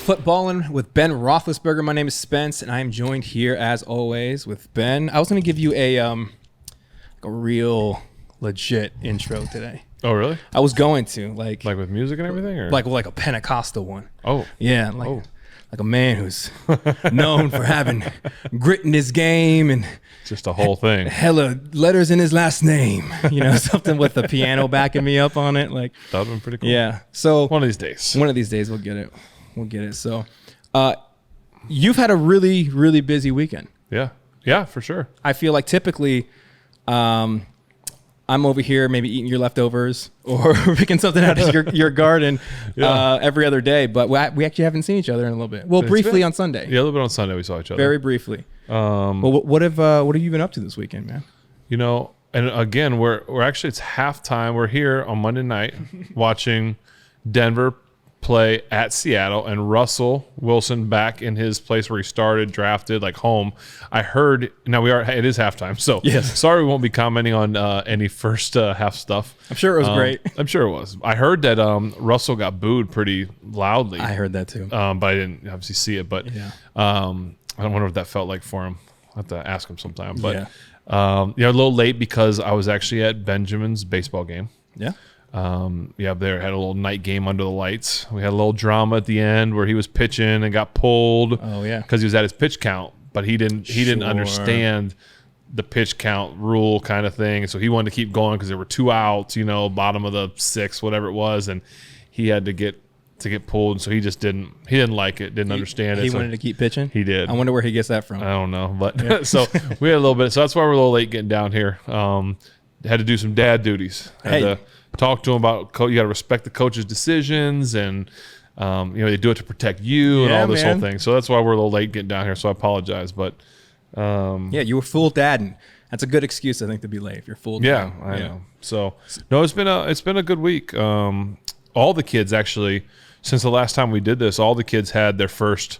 Footballin with Ben Roethlisberger. My name is Spence, and I am joined here as always with Ben. I was going to give you a real legit intro today. Oh, really? I was going to like with music and everything, or like a Pentecostal one. Oh, yeah, like a man who's known for having grit in his game and just a whole thing. Hella letters in his last name. You know, something with the piano backing me up on it. Like that would have been pretty cool. Yeah. So one of these days we'll get it. We'll get it. So, you've had a really, really busy weekend. Yeah, for sure. I feel like typically, I'm over here maybe eating your leftovers or picking something out of your garden every other day. But we actually haven't seen each other in a little bit. Well, briefly on Sunday. Yeah, a little bit on Sunday we saw each other. Very briefly. Well, what have you been up to this weekend, man? You know, and again, we're actually, it's halftime. We're here on Monday night watching Denver play at Seattle, and Russell Wilson back in his place where he started, drafted, like home. I heard, it is halftime, so yes. Sorry we won't be commenting on any first half stuff. I'm sure it was great. I'm sure it was. I heard that Russell got booed pretty loudly. I heard that too. But I didn't obviously see it, but yeah. I don't wonder what that felt like for him. I'll have to ask him sometime. But a little late because I was actually at Benjamin's baseball game. Yeah. There had a little night game under the lights. We had a little drama at the end where he was pitching and got pulled. Oh yeah, because he was at his pitch count, but he didn't understand the pitch count rule kind of thing. So he wanted to keep going because there were 2 outs, bottom of the 6th, whatever it was, and he had to get pulled. So he just didn't like it, didn't understand it. He wanted to keep pitching. He did. I wonder where he gets that from. I don't know, but so we had a little bit. So that's why we're a little late getting down here. Had to do some dad duties. Had to talk to him about you got to respect the coach's decisions, and they do it to protect you and all this whole thing. So that's why we're a little late getting down here. So I apologize, but you were full dadding. That's a good excuse, I think, to be late if you're full. Yeah, I know. So no, it's been a good week. All the kids actually, since the last time we did this, all the kids had their first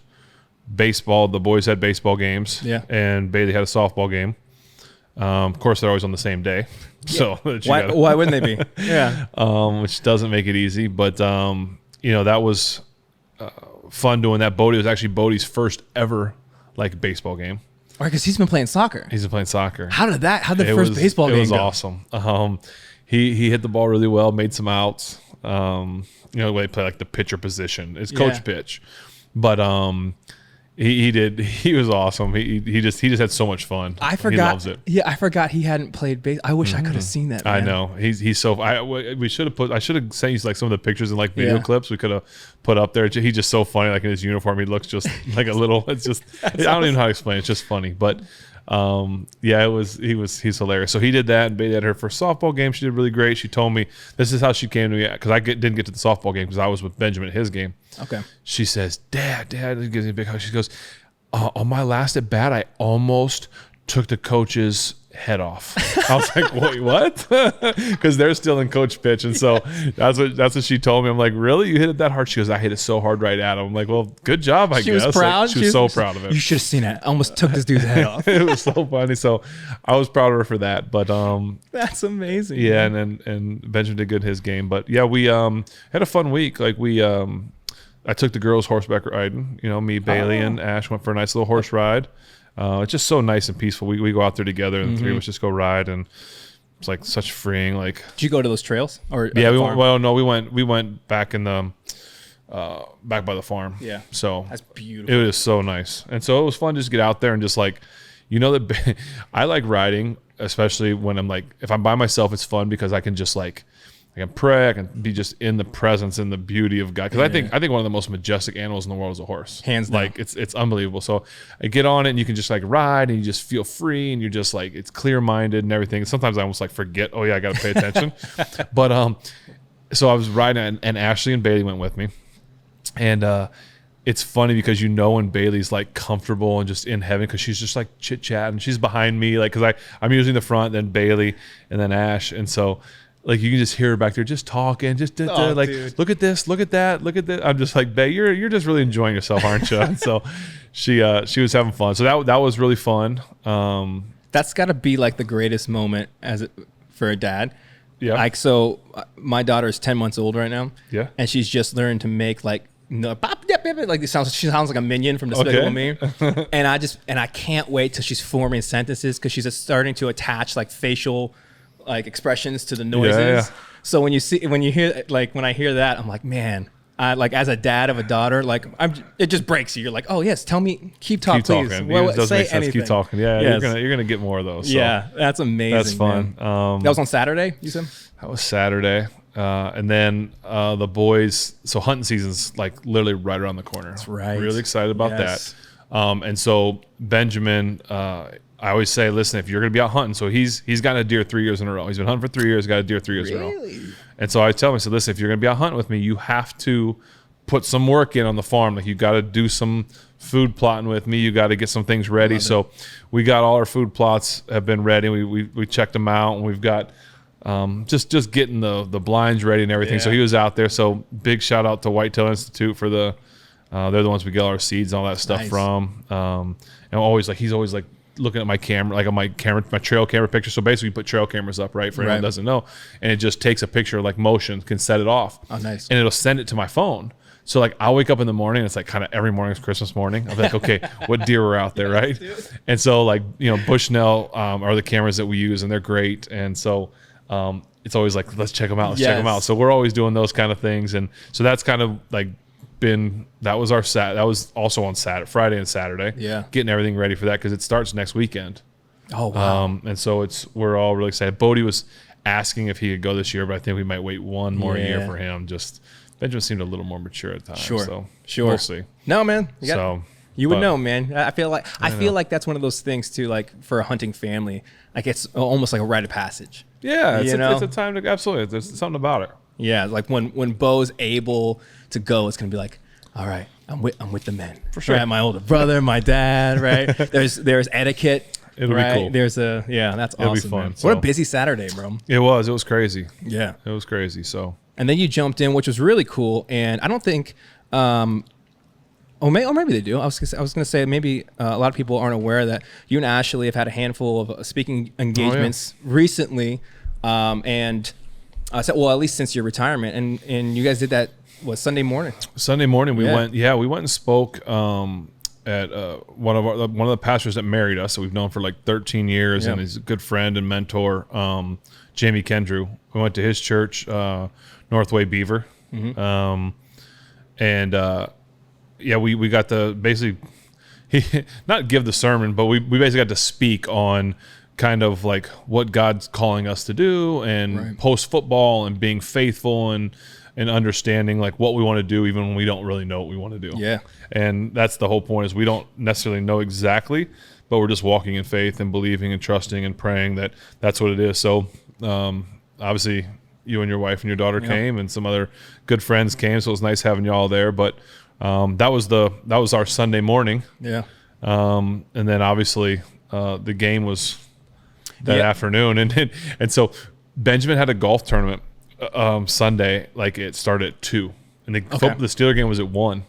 baseball. The boys had baseball games, and Bailey had a softball game. Of course, they're always on the same day. So why wouldn't they be? Yeah. Which doesn't make it easy, but that was fun doing that. Bodie was actually Bodie's first ever baseball game. Right, because he's been playing soccer. He's been playing soccer. How did the first baseball game go? It was awesome. He hit the ball really well, made some outs. They play the pitcher position. It's coach pitch, but He did. He was awesome. He just had so much fun. I forgot. He loves it. Yeah, I forgot he hadn't played base. I wish I could have seen that. Man. I know. He's so. I should have sent you some of the pictures and video clips we could have put up there. He's just so funny. In his uniform, he looks just like a little. It's just. I don't even know how to explain it. It's just funny, but. He's hilarious. So he did that, and Bailey had her first softball game. She did really great. She told me this is how she came to me because I didn't get to the softball game because I was with Benjamin at his game. Okay. She says, Dad, gives me a big hug. She goes, on my last at bat, I almost took the coach's head off. I was like, wait, what? Because they're still in coach pitch, and so that's what she told me. I'm like, really? You hit it that hard? She goes, I hit it so hard right at him. I'm like, well, good job, I guess. She was proud. She was so proud of it. You should have seen it. I almost took this dude's head off. It was so funny. So I was proud of her for that. But that's amazing. Yeah, and Benjamin did good in his game. But yeah, we had a fun week. I took the girls horseback riding. Me, Bailey, and Ash went for a nice little horse ride. It's just so nice and peaceful. We go out there together, and the three of us just go ride, and it's such freeing. Did you go to those trails? Or yeah, we went back in the back by the farm. Yeah, so that's beautiful. It was so nice, and so it was fun just to get out there and just that I like riding, especially when I'm if I'm by myself. It's fun because I can just I can pray. I can be just in the presence and the beauty of God. Because I think one of the most majestic animals in the world is a horse. Hands down. It's unbelievable. So I get on it and you can just ride and you just feel free and you're just it's clear minded and everything. Sometimes I almost forget. Oh yeah, I got to pay attention. But so I was riding and Ashley and Bailey went with me, and it's funny because when Bailey's comfortable and just in heaven because she's just chit chatting. She's behind me because I'm using the front, then Bailey, and then Ash, and so. You can just hear her back there just talking, just dude. Look at this, look at that, look at this. I'm just Bae, you're just really enjoying yourself, aren't you? And so she was having fun. So that was really fun. That's got to be the greatest moment for a dad. Yeah. So my daughter is 10 months old right now. Yeah. And she's just learned to make no, bop, yep, yep, like she sounds like a minion from Despicable Me. And I can't wait till she's forming sentences because she's starting to attach like facial like expressions to the noises. Yeah. So when I hear that, I'm like, man, like as a dad of a daughter, like it just breaks you. You're like, oh yes, tell me, keep talking, please. Talking. Well, it does say make sense. anything. Keep talking. Yeah, yes. you're gonna get more of those. So. Yeah, that's amazing. That's fun. That was on Saturday, you said? That was Saturday. And then the boys, so hunting season's like literally right around the corner. That's right. Really excited about that. And so Benjamin, I always say, listen, if you're going to be out hunting, so he's gotten a deer 3 years in a row. He's been hunting for 3 years, got a deer 3 years in a row. And so I tell him, I said, listen, if you're going to be out hunting with me, you have to put some work in on the farm. Like you got to do some food plotting with me. You got to get some things ready. So we got all our food plots have been ready. We checked them out, and we've got just getting the blinds ready and everything. So he was out there. So big shout out to Whitetail Institute for they're the ones we get all our seeds and all that stuff from. And he's always like looking at my camera, like on my trail camera picture. So basically we put trail cameras up, right? For anyone who doesn't know. And it just takes a picture like motion, can set it off. Oh, nice. And it'll send it to my phone. So like I'll wake up in the morning, it's like kind of every morning is Christmas morning. I'll be like, okay, what deer are out there, right? And so like, Bushnell are the cameras that we use, and they're great. And so it's always like, let's check them out. Check them out. So we're always doing those kind of things. And so that's kind of like that was also on Friday and Saturday. Yeah. Getting everything ready for that because it starts next weekend. Oh, wow. And so we're all really excited. Bodie was asking if he could go this year, but I think we might wait one more year for him. Benjamin seemed a little more mature at the time. So we'll see. No, man. You would know, man. I feel like that's one of those things too, like for a hunting family, like it's almost like a rite of passage. Yeah, it's a time to absolutely. There's something about it. Yeah, like when Bo's able to go, it's gonna be like, all right, I'm with the men. For sure. Right? My older brother, my dad, right? There's etiquette. It'll be cool. That's awesome. It'll be fun. Man. So. What a busy Saturday, bro. It was crazy. Yeah. It was crazy. So. And then you jumped in, which was really cool. And I don't think, or maybe they do. I was gonna say maybe a lot of people aren't aware that you and Ashley have had a handful of speaking engagements recently, and at least since your retirement, and you guys did that Sunday morning. Sunday morning we went and spoke at one of the pastors that married us that we've known for like 13 years, and he's a good friend and mentor, Jamie Kendrew. We went to his church, Northway Beaver, we got to basically not give the sermon, but we basically got to speak on kind of like what God's calling us to do, and post football, and being faithful, and understanding like what we want to do even when we don't really know what we want to do. Yeah. And that's the whole point, is we don't necessarily know exactly, but we're just walking in faith and believing and trusting and praying that that's what it is. So obviously you and your wife and your daughter came, and some other good friends came, so it was nice having you all there. But that was our Sunday morning. Yeah. And then obviously the game was that afternoon, and so Benjamin had a golf tournament Sunday, like it started at 2:00, and the Steeler game was at 1:00.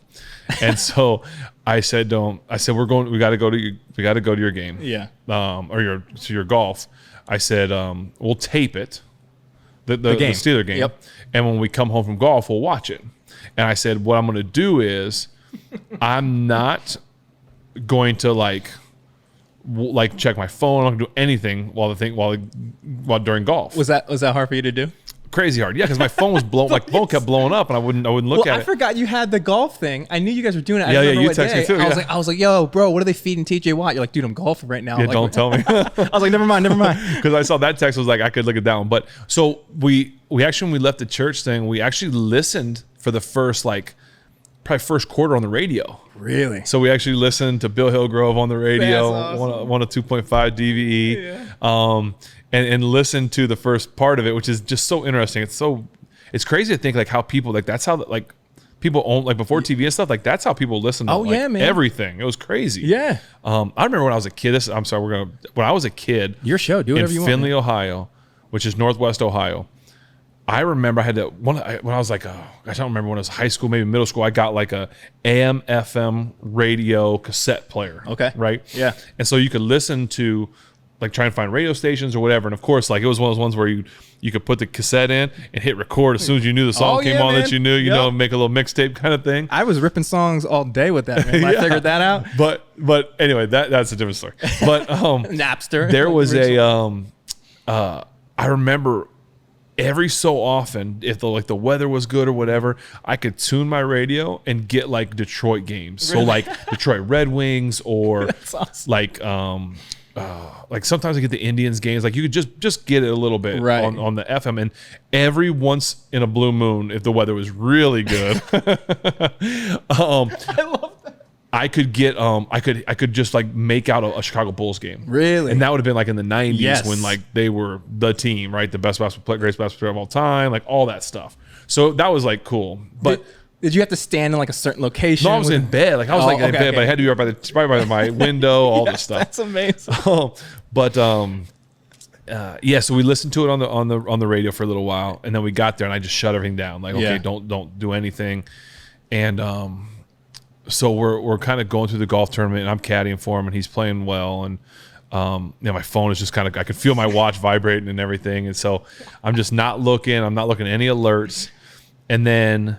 And so I said we got to go to your game. Yeah. Or your golf. I said we'll tape it, the Steeler game. Yep. And when we come home from golf, we'll watch it. And I said, what I'm going to do is I'm not going to like check my phone. I'm not going to do anything while during golf. Was that hard for you to do? Crazy hard, yeah, because my phone was blown. Like phone kept blowing up, and I wouldn't look at it. I forgot you had the golf thing. I knew you guys were doing it. You texted me too. I was like, yo, bro, what are they feeding TJ Watt? You're like, dude, I'm golfing right now. Yeah, don't tell me. I was like, never mind. Because I saw that text, I was like, I could look at that one. But so we actually, when we left the church thing, we actually listened for the first probably first quarter on the radio. Really? So we actually listened to Bill Hillgrove on the radio, awesome. one of 2.5 DVE, and listened to the first part of it, which is just so interesting. It's crazy to think like how people that's how people own before TV and stuff, like that's how people listen to man. Everything. It was crazy. Yeah. I remember when I was a kid. When I was a kid, your show, do whatever you want. In Findlay, Ohio, which is Northwest Ohio. I remember I had when I was like, I don't remember when it was high school, maybe middle school. I got like a AM FM radio cassette player. Okay. Right. Yeah. And so you could listen to like try and find radio stations or whatever. And of course, like it was one of those ones where you could put the cassette in and hit record as soon as you knew the song came on, man. That you knew, you know, make a little mixtape kind of thing. I was ripping songs all day with that, man. I figured that out. But anyway, that's a different story. But Napster. There was I remember every so often, if the weather was good or whatever, I could tune my radio and get like Detroit games. Really? So like Detroit Red Wings or awesome. Like sometimes I get the Indians games. Like you could just get it a little bit on the FM. And every once in a blue moon, if the weather was really good, I love that. I could get I could just like make out a Chicago Bulls game. Really? And that would have been like in the 90s when like they were the team, right? The best basketball player, greatest basketball player of all time, like all that stuff. So that was like cool. But did you have to stand in like a certain location? No, I was in bed. Like I was in bed, but I had to be right by my window, all this stuff. That's amazing. So we listened to it on the radio for a little while, and then we got there and I just shut everything down. Like, okay, don't do anything. And so we're kind of going through the golf tournament, and I'm caddying for him, and he's playing well, and my phone is just kind of, I could feel my watch vibrating and everything, and so I'm just not looking. I'm not looking at any alerts, and then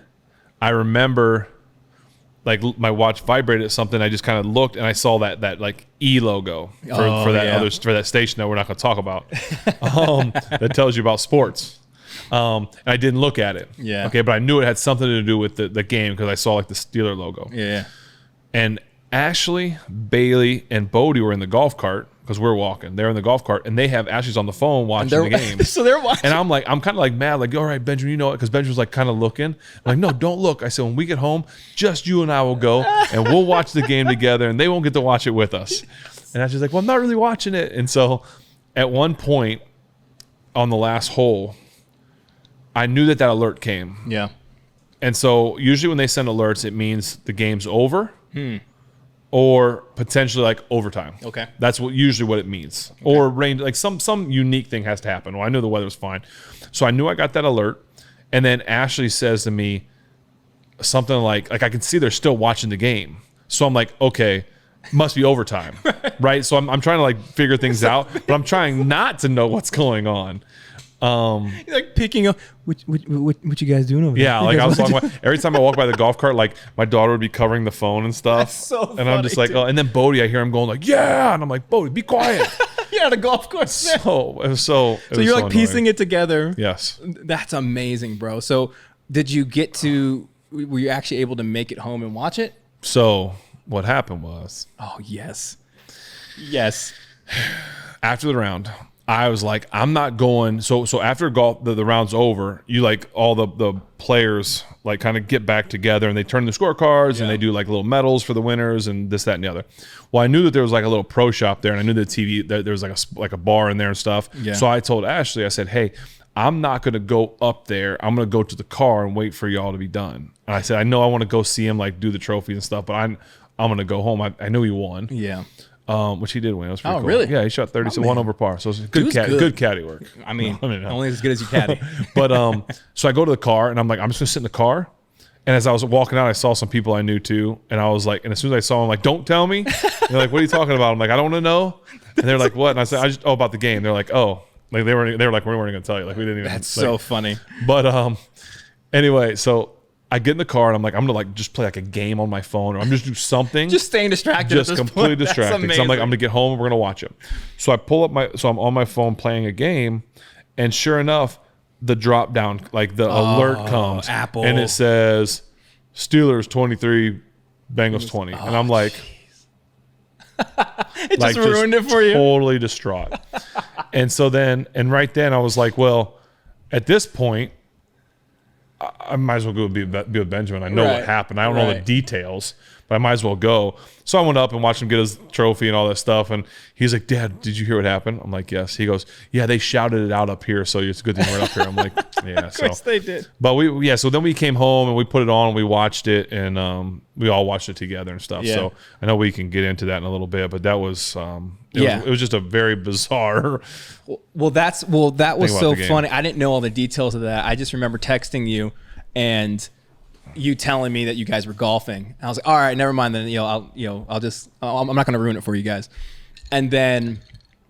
I remember like my watch vibrated at something. I just kind of looked, and I saw that like E logo for that station that we're not going to talk about. That tells you about sports. And I didn't look at it. Yeah. Okay, but I knew it had something to do with the game because I saw like the Steeler logo. Yeah. And Ashley, Bailey, and Bodie were in the golf cart because we're walking. They're in the golf cart, and they have Ashley's on the phone watching the game. So they're watching. And I'm kind of like mad, like, all right, Benjamin, you know it, because Benjamin's like kind of looking. I'm like, no, don't look. I said, when we get home, just you and I will go, and we'll watch the game together, and they won't get to watch it with us. And Ashley's like, well, I'm not really watching it. And so at one point on the last hole, I knew that alert came. Yeah. And so usually when they send alerts, it means the game's over or potentially like overtime. Okay. That's usually what it means. Okay. Or rain, like some unique thing has to happen. Well, I knew the weather was fine. So I knew I got that alert. And then Ashley says to me something like I can see they're still watching the game. So I'm like, okay, must be overtime. Right? So I'm trying to like figure things out, but I'm trying not to know what's going on. Like picking up what you guys doing over there? Yeah, like I was walking by, every time I walk by the golf cart, like my daughter would be covering the phone and stuff. That's so funny, and I'm just like, oh, and then Bodie, I hear him going like, yeah, and I'm like, Bodie, be quiet. Yeah, the golf course. So it was so you're like piecing it together. Yes, that's amazing, bro. So did you get to? Were you actually able to make it home and watch it? So what happened was, oh yes. After the round, I was like, I'm not going. So after golf, the round's over, you like all the players like kind of get back together and they turn the scorecards and they do like little medals for the winners and this, that, and the other. Well, I knew that there was like a little pro shop there, and I knew the TV that there was like a bar in there and stuff. Yeah. So I told Ashley, I said, hey, I'm not going to go up there. I'm going to go to the car and wait for y'all to be done. And I said, I know I want to go see him like do the trophies and stuff, but I'm going to go home. I knew he won. Yeah. Which he did win. It was pretty cool. Really? Yeah, he shot 1 over par. So it was good caddy work. I mean, only as good as you caddy. But so I go to the car and I'm like, I'm just gonna sit in the car. And as I was walking out, I saw some people I knew too. And I was like, and as soon as I saw them, like, don't tell me. They're like, what are you talking about? I'm like, I don't want to know. And they're like, what? And I said, about the game. They're like, oh, like they were like, we weren't gonna tell you. Like we didn't even. That's like, so funny. But anyway, so I get in the car and I'm like, I'm gonna like just play like a game on my phone, or I'm just do something. Just staying distracted. Just completely distracted. So I'm like, I'm gonna get home and we're gonna watch it. So I pull up I'm on my phone playing a game, and sure enough, the drop down, like the alert comes, Apple, and it says Steelers 23, Bengals 20, and I'm like, it just ruined it for you. Totally distraught. And so right then I was like, well, at this point, I might as well go be with Benjamin. I know what happened. I don't know the details, but I might as well go. So I went up and watched him get his trophy and all that stuff. And he's like, Dad, did you hear what happened? I'm like, yes. He goes, yeah, they shouted it out up here, so it's a good thing we're up here. I'm like, yeah. Of course they did. But so then we came home and we put it on and we watched it, and we all watched it together and stuff. Yeah. So I know we can get into that in a little bit, but that was it was just a very bizarre. Well, that was so funny. I didn't know all the details of that. I just remember texting you and you telling me that you guys were golfing. I was like, all right, never mind then. I'm not going to ruin it for you guys. And then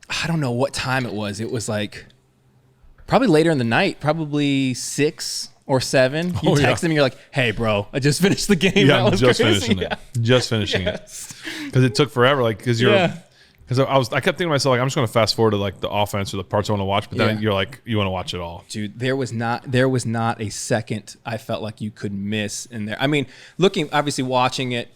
I don't know what time it was. It was like probably later in the night, probably 6 or 7. You text him, you're like, "Hey, bro, I just finished the game." Yeah, that was just crazy. finishing it. Just finishing it. Because it took forever. Like, because I kept thinking to myself, like, I'm just going to fast forward to like the offense or the parts I want to watch. But then you're like, you want to watch it all. Dude, there was not a second I felt like you could miss in there. I mean, obviously watching it,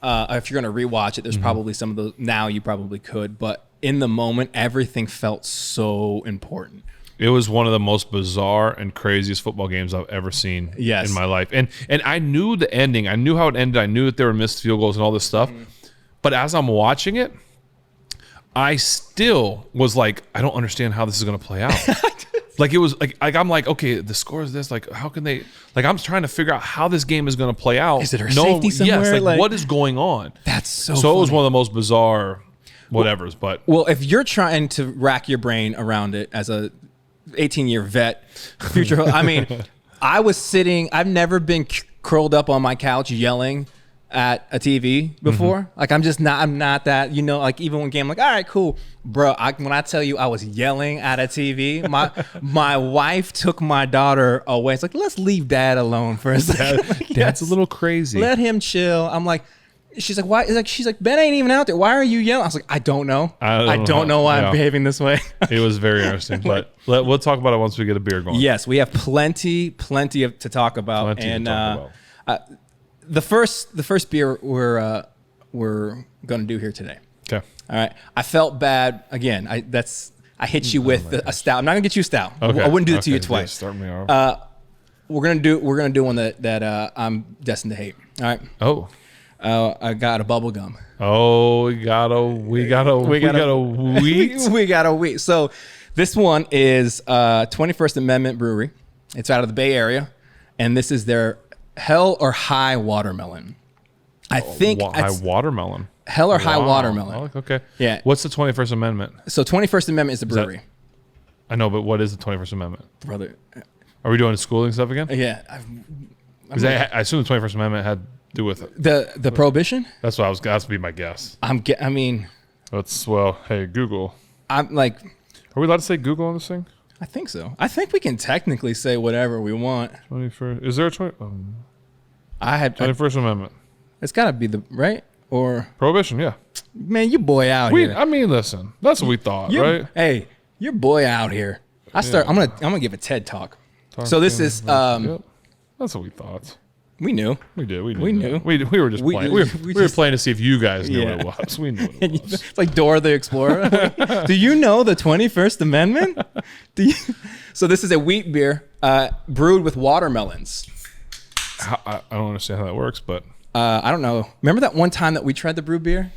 if you're going to rewatch it, there's probably some of those now you probably could. But in the moment, everything felt so important. It was one of the most bizarre and craziest football games I've ever seen in my life. And I knew the ending. I knew how it ended. I knew that there were missed field goals and all this stuff. But as I'm watching it, I still was like, I don't understand how this is going to play out. Like, it was like I'm like, okay, the score is this. Like, how can they? Like, I'm trying to figure out how this game is going to play out. Is it safety somewhere? Yes, like what is going on? That's so funny. It was one of the most bizarre whatevers. But if you're trying to rack your brain around it as a 18-year vet, future, I mean, I've never been curled up on my couch yelling at a TV before. Like, I'm not that, like even one game, I'm like, all right, cool. Bro, when I tell you I was yelling at a TV, my wife took my daughter away. It's like, let's leave dad alone for a second. Like, Dad's a little crazy. Let him chill. I'm like, she's like, why? She's like, Ben ain't even out there. Why are you yelling? I was like, I don't know. I don't know why I'm behaving this way. It was very interesting, but we'll talk about it once we get a beer going. Yes, we have plenty to talk about. The first beer we're gonna do here today. Okay. All right. I felt bad again. I hit you with a stout. I'm not gonna get you a stout. Okay. I wouldn't do it to you twice. Start me off. We're gonna do one that I'm destined to hate. All right. Oh. I got a bubble gum. Oh, we got a wheat. We got a wheat. So this one is 21st Amendment Brewery. It's out of the Bay Area, and this is their Hell or High Watermelon. I think High watermelon. Hell or High Watermelon. Okay. Yeah. What's the 21st Amendment? So 21st Amendment is the brewery. I know, but what is the 21st Amendment? Brother. Are we doing schooling stuff again? Yeah. Because I assume the 21st Amendment had to do with it. The prohibition? That's what that's to be my guess. I mean. Hey, Google. I'm like. Are we allowed to say Google on this thing? I think so. I think we can technically say whatever we want. 21st. Is there a 21st Amendment? It's got to be right? Or prohibition, yeah. Man, you boy out here. I mean, listen. That's what we thought, right? Hey, your boy out here. I'm gonna give a TED talk. So this is Yep. That's what we thought. We knew. We did. We knew. We were just playing. We were playing to see if you guys knew what it was. We knew what it was. It's like Dora the Explorer. Do you know the 21st Amendment? So this is a wheat beer brewed with watermelons. I don't understand how that works, but I don't know. Remember that one time that we tried the brew beer?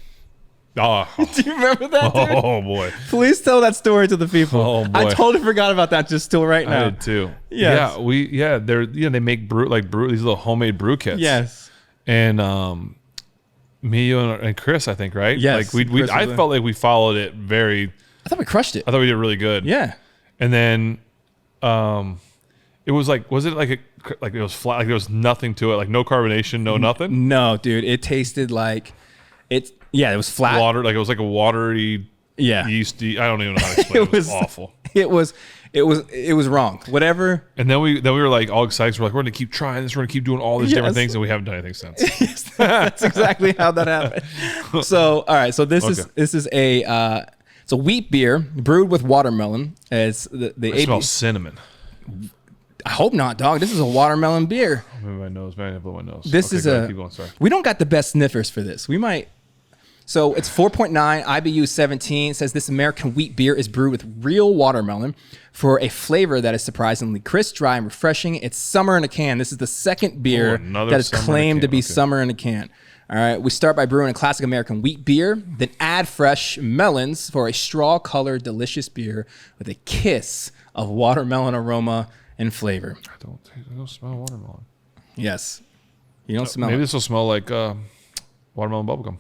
Oh. Do you remember that, dude? Oh boy! Please tell that story to the people. Oh boy! I totally forgot about that just till right now. I did too. Yes. Yeah, they make brew these little homemade brew kits. Yes. And me, you, and Chris, I think, right? Yes. Like I felt like we followed it very. I thought we crushed it. I thought we did really good. Yeah. And then, it was like, was it like it was flat? Like there was nothing to it, like no carbonation, no nothing. No, dude, it tasted like it. Yeah, it was flat. Water, like it was like a watery, yeasty. I don't even know how to explain it. It was awful. It was wrong. Whatever. And then we were like all excited. We're like, we're gonna keep trying this. We're gonna keep doing all these different things, and we haven't done anything since. That's exactly how that happened. So all right, so this is a it's a wheat beer brewed with watermelon. It's It smells cinnamon. I hope not, dog. This is a watermelon beer. Maybe my nose. Maybe I blow my nose. This is keep going, sorry. We don't got the best sniffers for this. We might. So it's 4.9 IBU 17. It says this American wheat beer is brewed with real watermelon for a flavor that is surprisingly crisp, dry, and refreshing. It's summer in a can. This is the second beer that is claimed to be summer in a can. All right. We start by brewing a classic American wheat beer, then add fresh melons for a straw-colored, delicious beer with a kiss of watermelon aroma and flavor. I don't smell watermelon. Yes. You don't smell Maybe it. this will smell like watermelon bubblegum.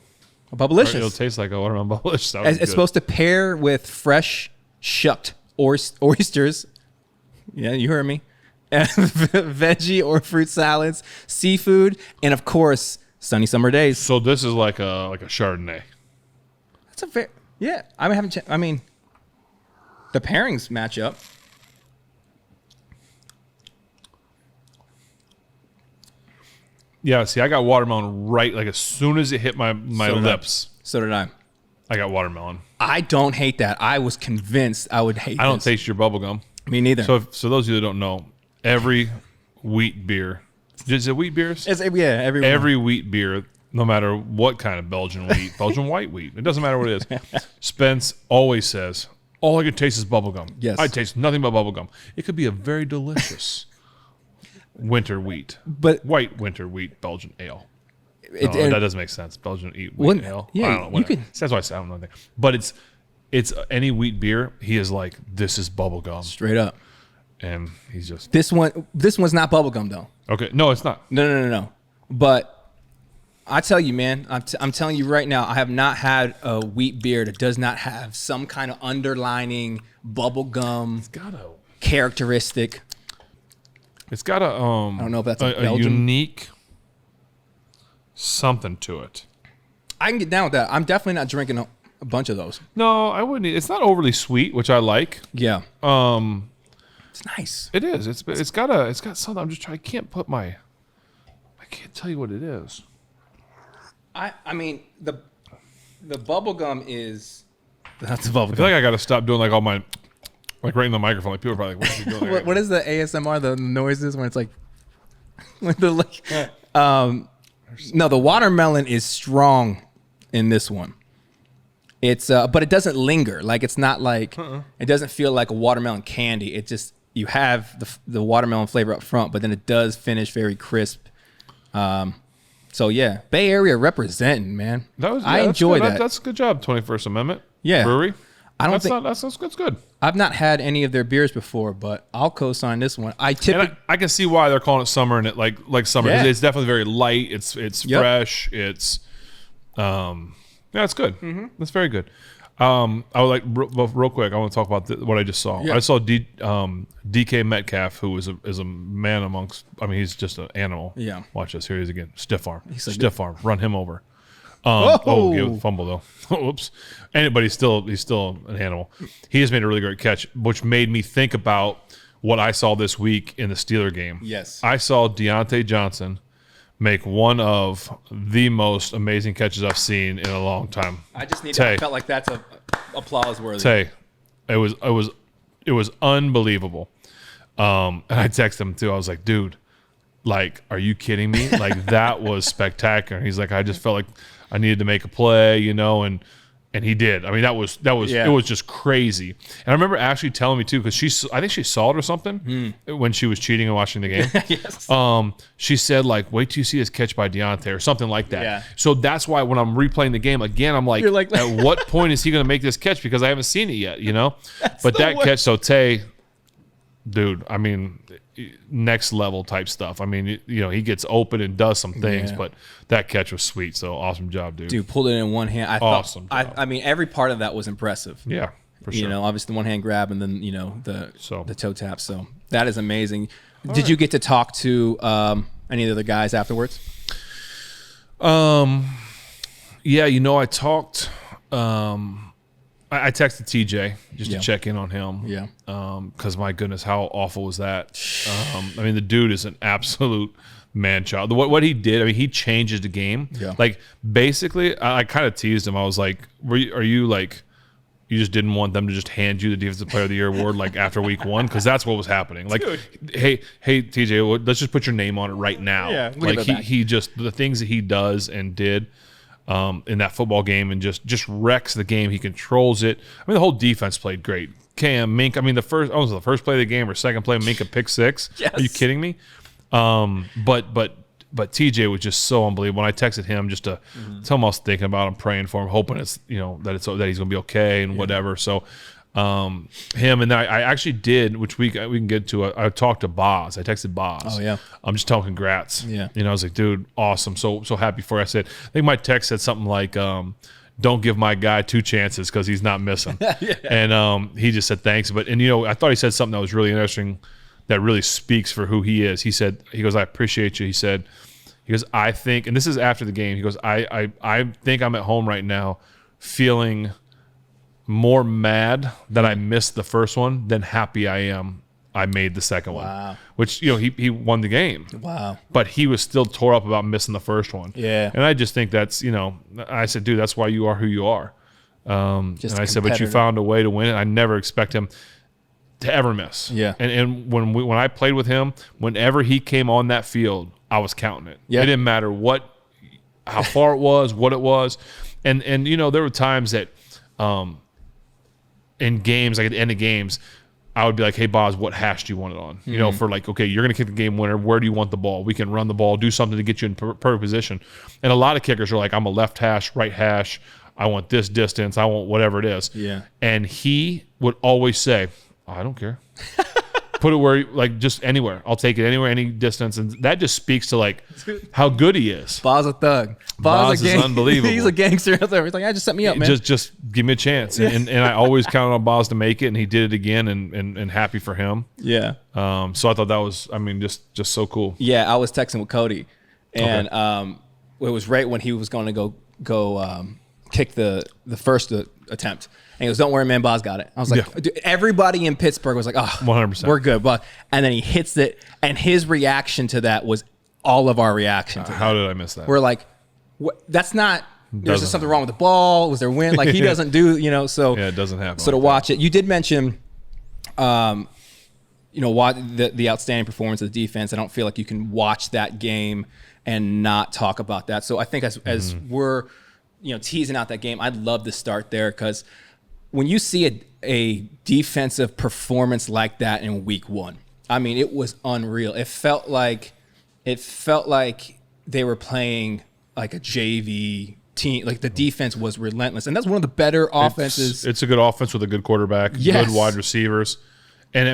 Bubblicious. It'll taste like a watermelon bubblicious. It's supposed to pair with fresh shucked oysters. Yeah, you heard me. Veggie or fruit salads, seafood, and of course, sunny summer days. So this is like a Chardonnay. That's a fair. Yeah, I mean, The pairings match up. Yeah, see, I got watermelon right, like as soon as it hit my lips. So did I. I got watermelon. I don't hate that. I was convinced I would hate I don't this. taste your bubble gum. Me neither. So those of you that don't know, every wheat beer, is it wheat beers? Every wheat beer, no matter what kind of Belgian wheat, Belgian white wheat, it doesn't matter what it is. Spence always says, all I can taste is bubble gum. Yes. I taste nothing but bubble gum. It could be a very delicious winter wheat, but white winter wheat Belgian ale. That doesn't make sense. Belgian wheat ale. Yeah, I don't know. you could. That's why I say I don't know anything. But it's any wheat beer. He is like, this is bubble gum, Straight up. and he's just This one's not bubblegum though. okay. No, it's not. No. But I tell you, man, I'm telling you right now, I have not had a wheat beer that does not have some kind of underlining bubblegum characteristic. It's got a I don't know if that's a Belgian. unique something to it. I can get down with that. I'm definitely not drinking a bunch of those. No, I wouldn't. It's not overly sweet, which I like. Yeah. It's nice. It is. It's got something. I'm just trying. I can't tell you what it is. I mean the bubblegum is that's the bubblegum. I feel like I got to stop doing like all my like right in the microphone. Like people are probably like, what are you doing? what is the ASMR? The noises when it's like when they're like no, the watermelon is strong in this one. It's but it doesn't linger. Like it's not like it doesn't feel like a watermelon candy. It just you have the watermelon flavor up front, but then it does finish very crisp. So yeah, Bay Area representing, man. I enjoy that. That's a good job, 21st Amendment. Yeah. Brewery. That's good. I've not had any of their beers before, but I'll co-sign this one. I can see why they're calling it summer and it like summer. Yeah. It's definitely very light. It's fresh. It's it's good. Mm-hmm. That's very good. I would like real quick. I want to talk about what I just saw. Yeah. I saw DK Metcalf, who is a man amongst. I mean, he's just an animal. Yeah. Watch this. Here he is again. Stiff arm. Like Stiff arm. Run him over. Oh, Fumble though. Whoops. But he's still an animal. He just made a really great catch, which made me think about what I saw this week in the Steeler game. Yes. I saw Deontay Johnson make one of the most amazing catches I've seen in a long time. I just need. I felt like that's a applause worthy. Tay, it was unbelievable. And I texted him too. I was like, dude, like, are you kidding me? Like that was spectacular. And he's like, I just felt like I needed to make a play, and he did. I mean, that was it was just crazy. And I remember Ashley telling me too, because I think she saw it or something when she was cheating and watching the game. Yes. She said like, wait till you see this catch by Deontay or something like that. Yeah. So that's why when I'm replaying the game again, I'm like, You're like at what point is he going to make this catch? Because I haven't seen it yet, But that catch, so Tay, dude, I mean, next level type stuff. I mean, he gets open and does some things, but that catch was sweet. So awesome job, dude. Dude, pulled it in one hand. Awesome job. I mean, every part of that was impressive. Yeah, for sure. Obviously the one hand grab and then the toe tap. So that is amazing. Did right. you get to talk to any of the other guys afterwards? Yeah, I talked. I texted TJ just to check in on him. Yeah. Because my goodness, how awful was that? I mean, the dude is an absolute man child. What he did, I mean, he changes the game. Yeah. Like basically, I kind of teased him. I was like, are you like, you just didn't want them to just hand you the Defensive Player of the Year award like after week one? Because that's what was happening. Like, hey TJ, let's just put your name on it right now. Yeah. Like he just the things that he does and did. In that football game and just wrecks the game. He controls it. I mean, the whole defense played great. Cam, Mink. I mean, the first play of the game or second play, Mink a pick six. Yes. Are you kidding me? But TJ was just so unbelievable. When I texted him just to tell him I was thinking about him, praying for him, hoping it's that he's gonna be okay and whatever. So him and then I actually did, which we can get to. I talked to Boz. I texted Boz. Oh yeah. I'm just telling congrats. Yeah. I was like, dude, awesome. So happy for you. I think my text said something like, don't give my guy 2 chances because he's not missing. Yeah. And he just said thanks. But I thought he said something that was really interesting that really speaks for who he is. He goes, I appreciate you. He goes, I think, and this is after the game, he goes, I think I'm at home right now feeling more mad that I missed the first one than happy I am I made the second one. Which, he won the game. Wow. But he was still tore up about missing the first one. Yeah. And I just think that's, I said, dude, that's why you are who you are. And I said, but you found a way to win it. I never expect him to ever miss. Yeah. And when I played with him, whenever he came on that field, I was counting it. Yeah. It didn't matter how far it was, what it was. And there were times that in games, like at the end of games, I would be like, hey, Boz, what hash do you want it on? For like, okay, you're going to kick the game winner. Where do you want the ball? We can run the ball, do something to get you in perfect position. And a lot of kickers are like, I'm a left hash, right hash. I want this distance. I want whatever it is. Yeah. And he would always say, I don't care. Put it where, like, just anywhere. I'll take it anywhere, any distance. And that just speaks to, like, how good he is. Boz a thug. Boz is unbelievable. He's a gangster out there. He's like, just set me up, man. Just give me a chance. And I always counted on Boz to make it, and he did it again, and happy for him. Yeah. So I thought that was, just so cool. Yeah, I was texting with Cody, and it was right when he was going to go kick the first attempt. And he goes, don't worry, man, Boz got it. I was like, dude, everybody in Pittsburgh was like, oh, 100%. We're good. But and then he hits it, and his reaction to that was all of our reaction to that. How did I miss that? We're like, that's not, there's just something wrong with the ball. Was there wind? Like, he doesn't do, so. Yeah, it doesn't happen. So to watch it, you did mention, the outstanding performance of the defense. I don't feel like you can watch that game and not talk about that. So I think as we're, teasing out that game, I'd love to start there, because when you see a defensive performance like that in week one, it was unreal. It felt like they were playing like a JV team. Like, the defense was relentless, and that's one of the better offenses. It's a good offense with a good quarterback, good wide receivers, and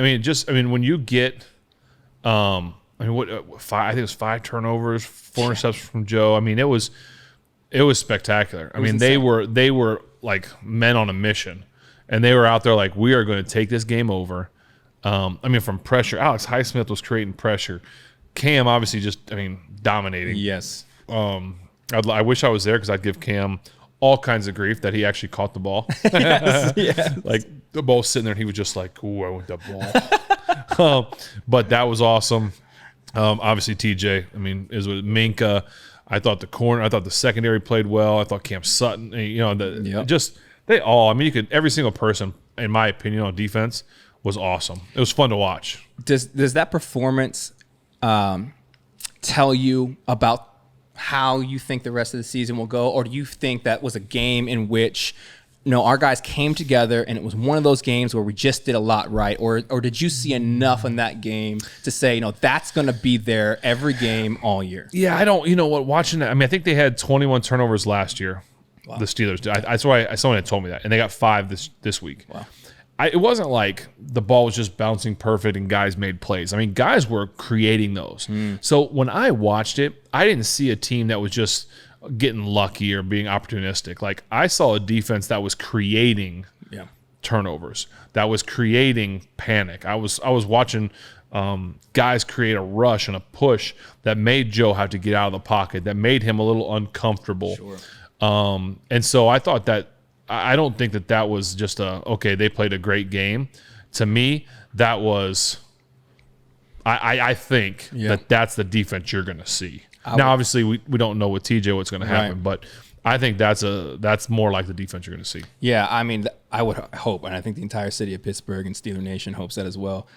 when you get, I think it was 5 turnovers, 4 interceptions from Joe. It was spectacular. They were like men on a mission, and they were out there like, we are going to take this game over. From pressure, Alex Highsmith was creating pressure. Cam obviously just, dominating. Yes. I wish I was there, because I'd give Cam all kinds of grief that he actually caught the ball. Yes. Like, the ball was sitting there, and he was just like, ooh, I want that ball. But that was awesome. Obviously, TJ, is with Minka. I thought the secondary played well. I thought Cam Sutton, they all, every single person, in my opinion, on defense was awesome. It was fun to watch. Does that performance tell you about how you think the rest of the season will go? Or do you think that was a game in which, our guys came together and it was one of those games where we just did a lot right? Or did you see enough in that game to say, that's going to be there every game all year? Yeah, I don't, watching that, I think they had 21 turnovers last year. Wow. The Steelers. That's why someone had told me that. And they got 5 this week. Wow. It wasn't like the ball was just bouncing perfect and guys made plays. Guys were creating those. So when I watched it, I didn't see a team that was just getting lucky or being opportunistic. Like, I saw a defense that was creating turnovers, that was creating panic. I was watching guys create a rush and a push that made Joe have to get out of the pocket, that made him a little uncomfortable. Sure. And so I thought that, I don't think that was just they played a great game. To me, that was, I think that's the defense you're going to see. Now, obviously, we don't know with TJ what's going to happen, but I think that's more like the defense you're going to see. Yeah, I would hope, and I think the entire city of Pittsburgh and Steeler Nation hopes that as well.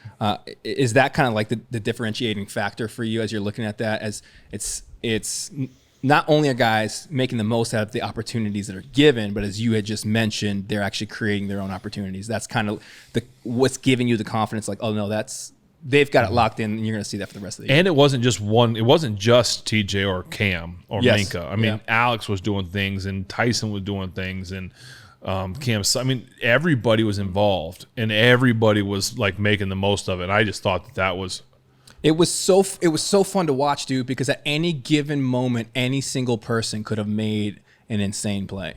Is that kind of like the differentiating factor for you as you're looking at that? As it's not only are guys making the most out of the opportunities that are given, but as you had just mentioned, they're actually creating their own opportunities. That's kind of what's giving you the confidence, like, oh no, they've got it locked in, and you're going to see that for the rest of the year. And it wasn't just TJ or Cam or Minka. Alex was doing things, and Tyson was doing things, and Cam. Everybody was involved, and everybody was like making the most of it. And I just thought that was. It was so fun to watch, dude, because at any given moment, any single person could have made an insane play.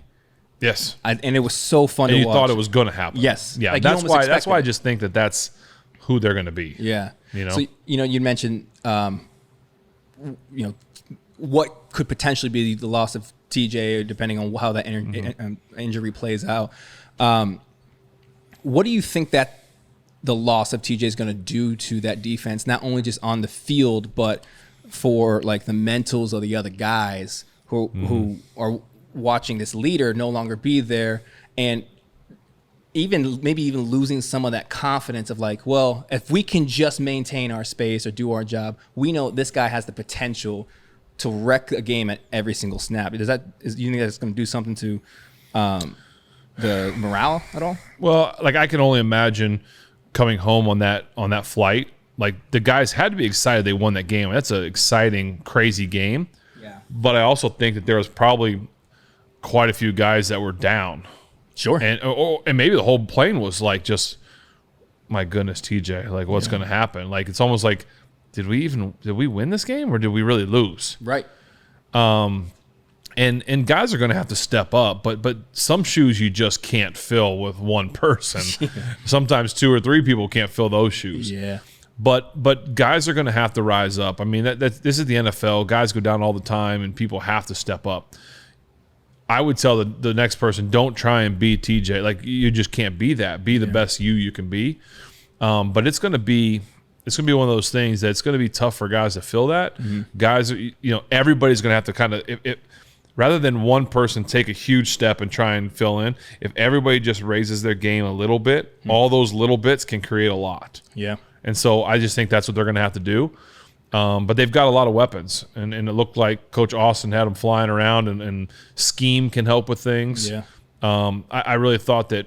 Yes, and it was so fun to watch. You thought it was going to happen. Yes, yeah. That's why I just think that's who they're going to be. Yeah. So you mentioned what could potentially be the loss of TJ, depending on how that injury plays out. What do you think that the loss of TJ is going to do to that defense, not only just on the field, but for like the mentals of the other guys who are watching this leader no longer be there, and maybe even losing some of that confidence of like, well, if we can just maintain our space or do our job, we know this guy has the potential to wreck a game at every single snap. Do you think that's going to do something to the morale at all? Well, like I can only imagine coming home on that flight. Like the guys had to be excited they won that game. That's an exciting, crazy game. Yeah. But I also think that there was probably quite a few guys that were down. Sure. And maybe the whole plane was like, just, my goodness, TJ, like what's going to happen? Like it's almost like, did we win this game or did we really lose? Right. And guys are going to have to step up, but some shoes you just can't fill with one person. Sometimes 2 or 3 people can't fill those shoes. Yeah. But guys are going to have to rise up. I mean, this is the NFL. Guys go down all the time, and people have to step up. I would tell the next person, don't try and be TJ. Like you just can't be that. Be the best you can be. But it's going to be one of those things that it's going to be tough for guys to fill that. Mm-hmm. Guys, everybody's going to have to kind of rather than one person take a huge step and try and fill in. If everybody just raises their game a little bit, all those little bits can create a lot. Yeah. And so I just think that's what they're going to have to do. But they've got a lot of weapons, and it looked like Coach Austin had them flying around, and scheme can help with things. Yeah. I really thought that,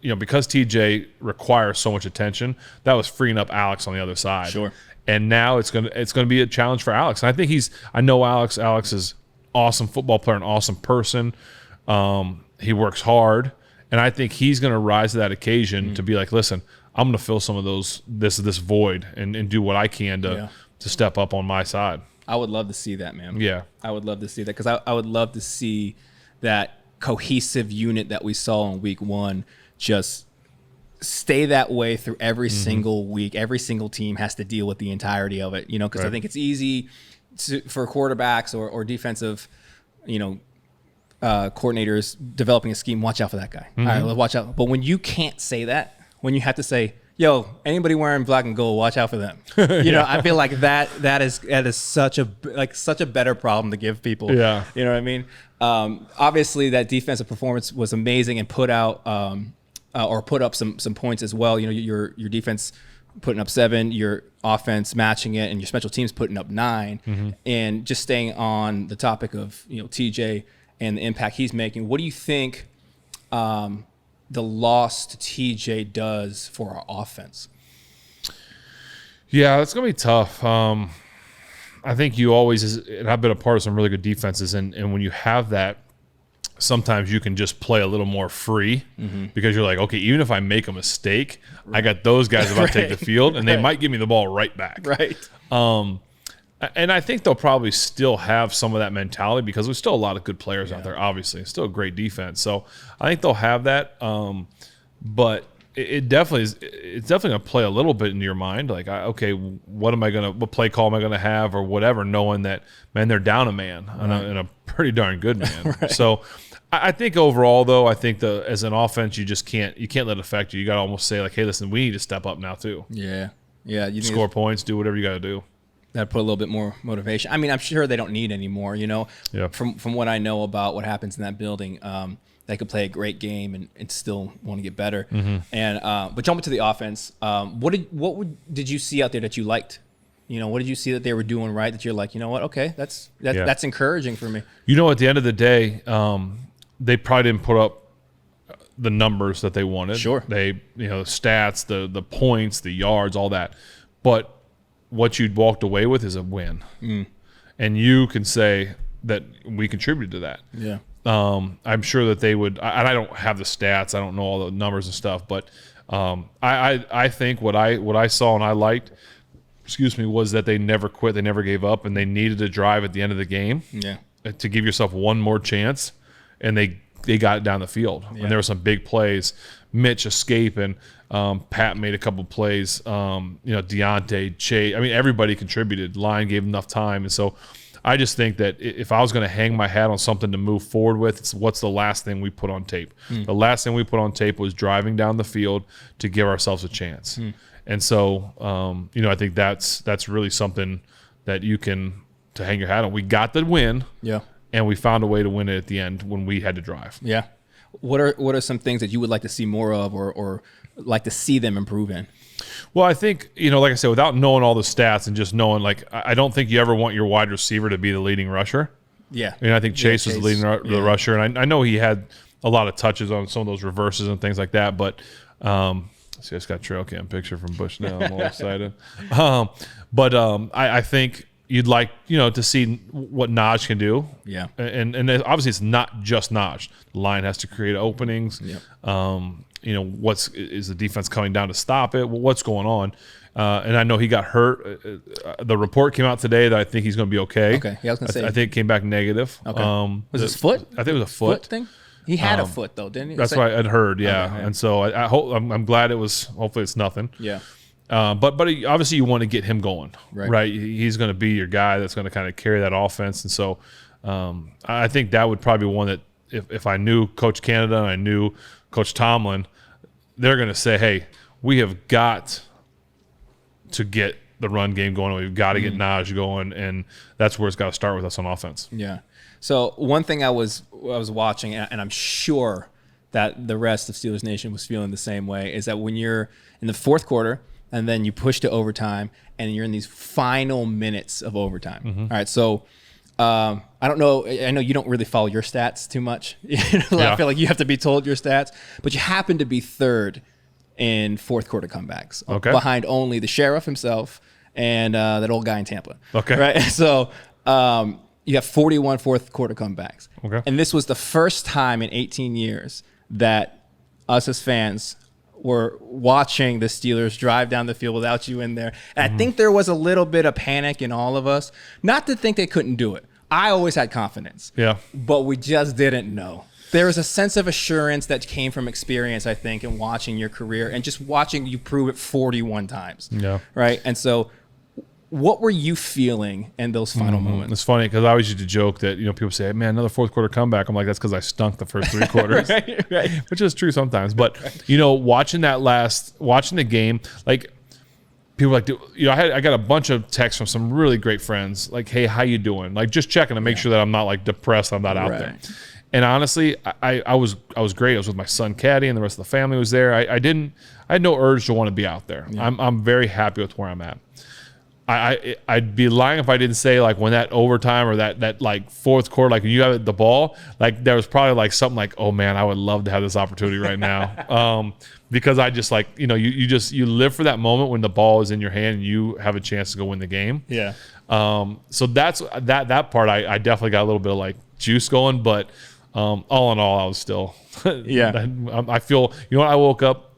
because TJ requires so much attention, that was freeing up Alex on the other side. Sure. And now it's gonna be a challenge for Alex. And I think I know Alex. Alex is an awesome football player, an awesome person. He works hard, and I think he's going to rise to that occasion to be like, listen, I'm going to fill some of this void and do what I can to step up on my side. I would love to see that, man. Yeah. I would love to see that, because I would love to see that cohesive unit that we saw in week 1 just stay that way through every single week. Every single team has to deal with the entirety of it, because Right. I think it's easy for quarterbacks or defensive, coordinators developing a scheme. Watch out for that guy. All right, let's watch out. But when you can't say that, when you have to say, yo, anybody wearing black and gold, watch out for them. I feel like that is such a better problem to give people. Yeah. You know what I mean? Obviously, that defensive performance was amazing and put up some points as well. Your defense putting up 7, your offense matching it, and your special teams putting up 9. And just staying on the topic of TJ and the impact he's making, what do you think the loss to TJ does for our offense? Yeah, it's going to be tough. I think you always, and I've been a part of some really good defenses, and when you have that, sometimes you can just play a little more free because you're like, okay, even if I make a mistake, I got those guys about to take the field, and they might give me the ball right back. Right. And I think they'll probably still have some of that mentality because there's still a lot of good players out there, obviously. It's still a great defense. So I think they'll have that. But it's definitely going to play a little bit into your mind. Like, what play call am I going to have or whatever, knowing that, man, they're down a man and a pretty darn good man. Right. So I think overall, though, I think as an offense, you can't let it affect you. You got to almost say, like, hey, listen, we need to step up now too. Yeah. Yeah. You score points, do whatever you got to do. That put a little bit more motivation. I mean, I'm sure they don't need any more, Yeah. From what I know about what happens in that building, they could play a great game and still want to get better. And but jumping to the offense, what did you see out there that you liked? What did you see that they were doing right that you're like, what? Okay, that's encouraging for me. At the end of the day, they probably didn't put up the numbers that they wanted. Sure. They, the stats, the points, the yards, all that. But what you'd walked away with is a win. And you can say that we contributed to that. Yeah. I'm sure that they would, and I don't have the stats, I don't know all the numbers and stuff, but I think what I saw and I liked, was that they never quit, they never gave up, and they needed to drive at the end of the game to give yourself one more chance, and they got it down the field. And there were some big plays. Mitch escaping, Pat made a couple plays, Deontay, Chase. I mean, everybody contributed. Line gave enough time. And so I just think that if I was going to hang my hat on something to move forward with, it's what's the last thing we put on tape. The last thing we put on tape was driving down the field to give ourselves a chance. And so, I think that's really something that you can to hang your hat on. We got the win, and we found a way to win it at the end when we had to drive. Yeah. What are some things that you would like to see more of, or like to see them improve in? Well, I think, like I said, without knowing all the stats and just knowing, like, I don't think you ever want your wide receiver to be the leading rusher. Yeah. I think Chase was the leading the rusher, and I know he had a lot of touches on some of those reverses and things like that, but see, I just got a trail cam picture from Bushnell. I'm all excited. I think you'd like, to see what Naj can do. Yeah. And obviously it's not just Naj. The line has to create openings. Is the defense coming down to stop it? What's going on? And I know he got hurt. The report came out today that I think he's going to be okay. Okay. Yeah, I was going to say. I think it came back negative. Okay. Was his foot? I think it was a foot thing? He had a foot though, didn't he? That's what I'd heard. Yeah. Okay, yeah. And so I hope, I'm glad it was. Hopefully it's nothing. Yeah. But obviously you want to get him going, right? He's going to be your guy that's going to kind of carry that offense. And so I think that would probably be one that if I knew Coach Canada and I knew Coach Tomlin, they're going to say, hey, we have got to get the run game going. We've got to get Naj going, and that's where it's got to start with us on offense. Yeah. So one thing I was watching, and I'm sure that the rest of Steelers Nation was feeling the same way, is that when you're in the fourth quarter and then you push to overtime and you're in these final minutes of overtime. All right, so I don't know. I know you don't really follow your stats too much. I feel like you have to be told your stats, but you happen to be third in fourth quarter comebacks, behind only the sheriff himself and that old guy in Tampa. Okay, right. So you have 41 fourth quarter comebacks. Okay, and this was the first time in 18 years that us as fans were watching the Steelers drive down the field without you in there. And I think there was a little bit of panic in all of us, not to think they couldn't do it. I always had confidence. Yeah. But we just didn't know. There was a sense of assurance that came from experience, I think, in watching your career and just watching you prove it 41 times. Yeah. Right? And so what were you feeling in those final moments? It's funny because I always used to joke that, people say, man, another fourth quarter comeback. I'm like, that's because I stunk the first three quarters, right. Which is true sometimes. But, watching the game, like, people like, I got a bunch of texts from some really great friends, like, hey, how you doing? Like, just checking to make sure that I'm not, like, depressed, I'm not out there. And honestly, I was great. I was with my son, Caddy, and the rest of the family was there. I had no urge to want to be out there. Yeah. I'm very happy with where I'm at. I'd be lying if I didn't say, like, when that overtime or that like fourth quarter, like when you have the ball, like there was probably like something like, oh man, I would love to have this opportunity right now. Because I just like, you live for that moment when the ball is in your hand and you have a chance to go win the game. Yeah. So that's that part. I definitely got a little bit of like juice going, but all in all, I was still, I feel, I woke up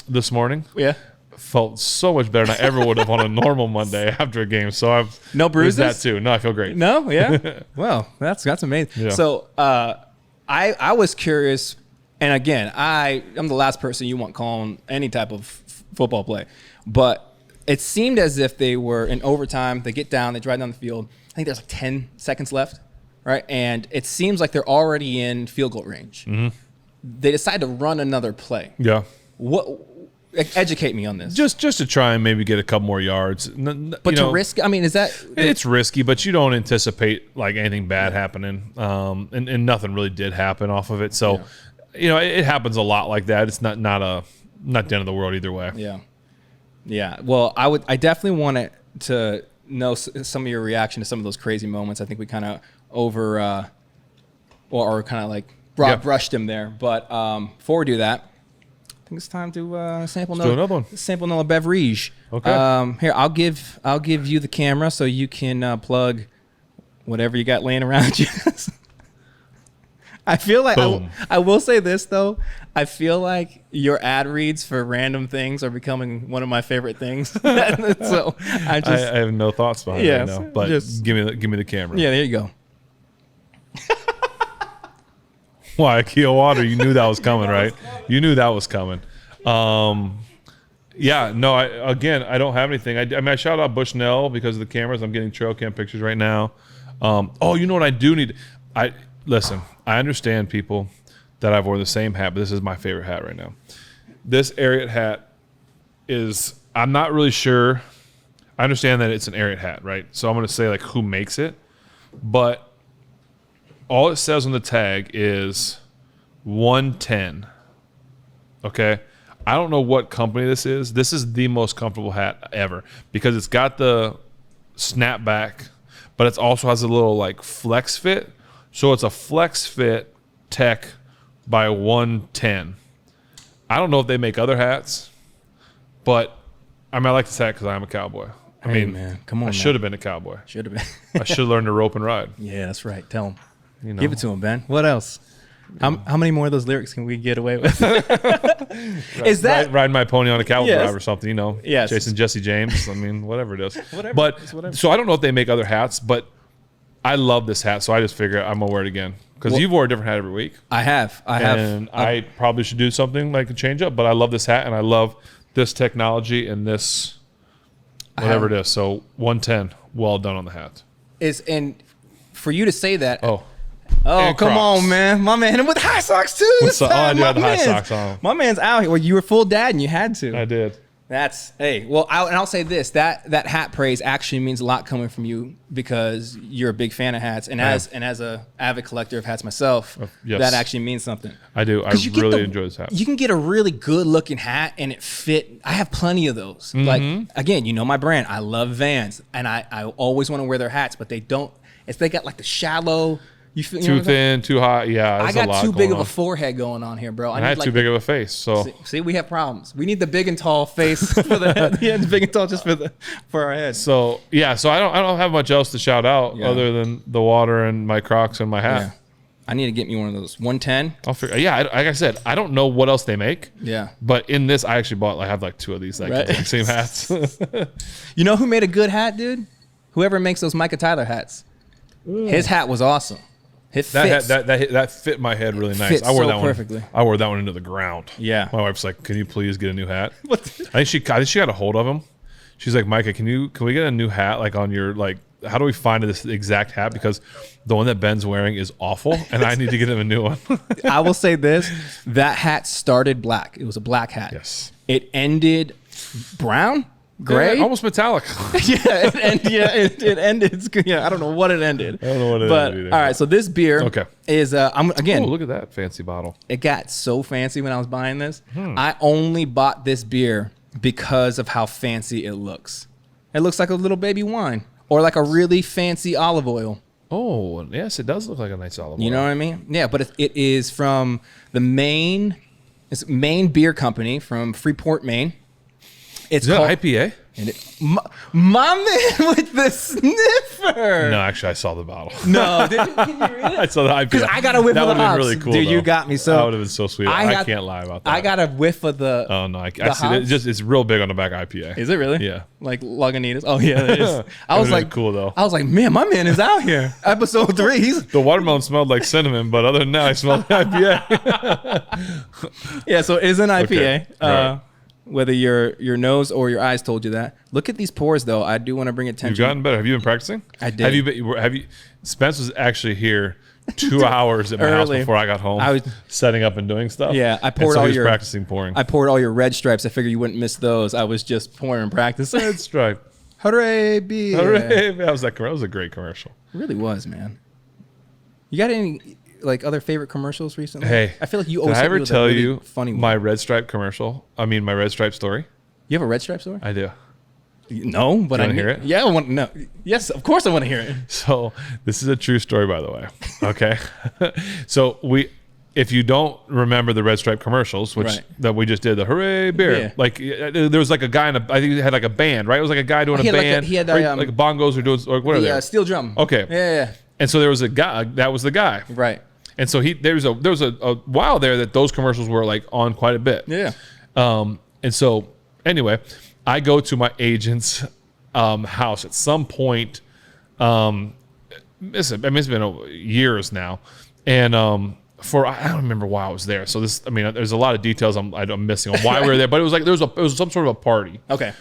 this morning. Yeah. Felt so much better than I ever would have on a normal Monday after a game. So I've no bruises. That too. No, I feel great. No, yeah. Well, that's amazing. Yeah. So I was curious, and again, I'm the last person you want calling any type of football play, but it seemed as if they were in overtime. They get down, they drive down the field. I think there's like 10 seconds left, right? And it seems like they're already in field goal range. They decide to run another play. Yeah. Educate me on this. Just to try and maybe get a couple more yards. But to risk, I mean, is that... It's risky, but you don't anticipate like anything bad happening. And nothing really did happen off of it. So, it happens a lot like that. It's not the end of the world either way. Yeah. Yeah. Well, I definitely wanted to know some of your reaction to some of those crazy moments. I think we kind of or kind of like brushed them there. But before we do that, I think it's time to sample another beverage. Okay. Here, I'll give you the camera so you can plug whatever you got laying around you. I feel like I will say this though. I feel like your ad reads for random things are becoming one of my favorite things. So I have no thoughts behind it now. But give me the camera. Yeah, there you go. Why, Keel Water? You knew that was coming, right? You knew that was coming. Yeah, no. I don't have anything. I mean, I shout out Bushnell because of the cameras. I'm getting trail cam pictures right now. Oh, you know what I do need? Listen. I understand people that I've worn the same hat, but this is my favorite hat right now. This Ariat hat is. I'm not really sure. I understand that it's an Ariat hat, right? So I'm going to say like who makes it, but all it says on the tag is 110. Okay. I don't know what company this is. This is the most comfortable hat ever because it's got the snapback, but it also has a little like flex fit. So it's a flex fit tech by 110. I don't know if they make other hats, but I mean, I like this hat because I am a cowboy. I mean, man, come on. I should have been a cowboy. Should have been. I should have learned to rope and ride. Yeah, that's right. Tell him. You know. Give it to him, Ben. What else? How many more of those lyrics can we get away with? Is that riding my pony on a cattle Yes. drive or something? You know, Yes. Chasing Jesse James. I mean, whatever it is. Whatever. But It's whatever. so I don't know if they make other hats, but I love this hat, so I just figure I'm gonna wear it again because Well, you've wore a different hat every week. I have. And I probably should do something like a change up, but I love this hat and I love this technology and this whatever it is. So 110, well done on the hat. And for you to say that. Oh, come Crocs. on, man. My man with high socks too. What's this the- oh, I time. do have the high man's- socks on. My man's out here. Well, you were full dad and you had to. I did. That's well. I'll say this: that hat praise actually means a lot coming from you because you're a big fan of hats, and as a avid collector of hats myself, yes. that actually means something. I do. I 'Cause you get really enjoy this hat. You can get a really good looking hat and it fit. I have plenty of those. Mm-hmm. Like again, you know my brand. I love Vans, and I always want to wear their hats, but they don't. It's they got like the shallow. You feel you know Too what I'm saying? thin, too hot. Yeah, I there's a got lot too big going of a on. forehead going on here, bro. I had too big of a face, so See, we have problems. We need the big and tall face for the head. Yeah, big and tall just for our heads. so yeah. So I don't have much else to shout out Yeah. other than the water and my Crocs and my hat. Yeah. I need to get me one of those. 110. I'll figure. Yeah, like I said, I don't know what else they make. Yeah. But in this, I actually bought. I have like two of these like Right. exact same hats. You know who made a good hat, dude? Whoever makes those Micah Tyler hats. His hat was awesome. It fits. That fit my head really nice. Fits I wore so that one perfectly. I wore that one into the ground. Yeah. My wife's like, "Can you please get a new hat?" What? I think she got a hold of him. She's like, "Micah, can we get a new hat like on your like? How do we find this exact hat? Because the one that Ben's wearing is awful, and I need to get him a new one." I will say this. That hat started black. It was a black hat. Yes. It ended brown, gray. Yeah, almost metallic. Yeah, it ended. Yeah, I don't know what it ended. I don't know what it is but, either. All right, so this beer Okay. is I'm again. Oh, look at that fancy bottle. It got so fancy when I was buying this. Hmm. I only bought this beer because of how fancy it looks. It looks like a little baby wine or like a really fancy olive oil. Oh, yes, it does look like a nice olive oil. You know what I mean? Yeah, but it is from the Maine Beer Company from Freeport, Maine. It's Is that called IPA? and my man with the sniffer. No, actually, I saw the bottle. No, can you read it? I saw the IPA. Because I got a whiff that of the would have hops. been really cool. Dude, you though. got me so. That would have been so sweet. I got- can't lie about that. I got a whiff of the. Oh no, I see. hops? It's real big on the back IPA. Is it really? Yeah. Like Lagunitas? Oh yeah, it is. I was That would've like, been cool though. I was like, man, my man is out here. Episode 3. He's The watermelon smelled like cinnamon, but other than that, I smelled the IPA. yeah. So it is an IPA. Okay, right. Whether your nose or your eyes told you that. Look at these pores, though. I do want to bring attention. You've gotten better. Have you been practicing? I did. Have you? Spence was actually here 2 hours at my house Early. before I got home. I was- setting up and doing stuff. Yeah, I And poured so all he was your practicing pouring. I poured all your red stripes. I figured you wouldn't miss those. I was just pouring and practicing. Red stripe. Hooray, beer. Hooray. That was a great commercial. It really was, man. You got any like other favorite commercials recently? Hey, I feel like you did always I hit ever me with a tell really you funny one. my red stripe commercial? I mean, my red stripe story. You have a red stripe story? I do. No, but You I wanna hear it? Yeah, I want no. Yes, of course I want to hear it. So this is a true story, by the way. Okay. So if you don't remember the red stripe commercials, which Right. that we just did, the hooray beer, Yeah. like there was like a guy I think he had like a band, right? It was like a guy doing He a had like a- band, he had or a, like bongos or doing or whatever. Yeah, steel drum. Okay. Yeah. And so there was a guy that was the guy, Right. and so there was a while there that those commercials were like on quite a bit. Yeah. And so anyway, I go to my agent's house at some point. It's been years now, and I don't remember why I was there. So there's a lot of details I'm missing on why we were there, but it was like it was some sort of a party. Okay.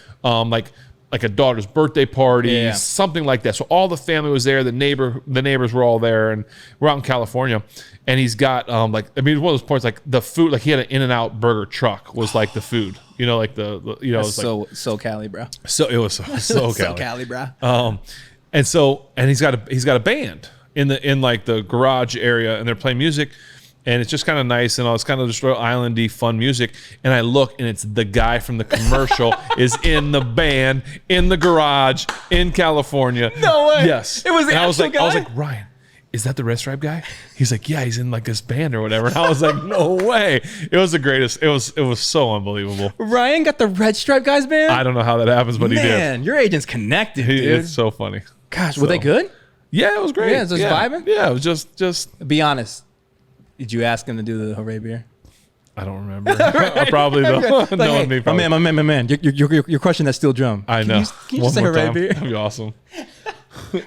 Like a daughter's birthday party, something like that. So all the family was there. The neighbors were all there, and we're out in California. And he's got one of those points, like the food, like he had an In-N-Out burger truck was like the food, like the it was so Cali, bro. So it was so Cali. So Cali, bro. And he's got a band in like the garage area, and they're playing music, and it's just kind of nice, and all it's kind of just real islandy fun music. And I look, and it's the guy from the commercial is in the band in the garage in California. No way. Yes, it was the actual guy? I was like, Ryan, is that the Red Stripe guy? He's like, yeah, he's in like this band or whatever. And I was like, no way. It was the greatest. It was so unbelievable. Ryan got the Red Stripe guys band? I don't know how that happens, but he did. Man, your agent's connected, dude. It's so funny. Gosh, were they good? Yeah, it was great. Yeah, it was vibing? Yeah, it was just. Be honest. Did you ask him to do the Hooray beer? I don't remember. I probably don't. Like, hey, my man. Your question that steel drum. I know. Can you just say Hooray beer? That'd be awesome.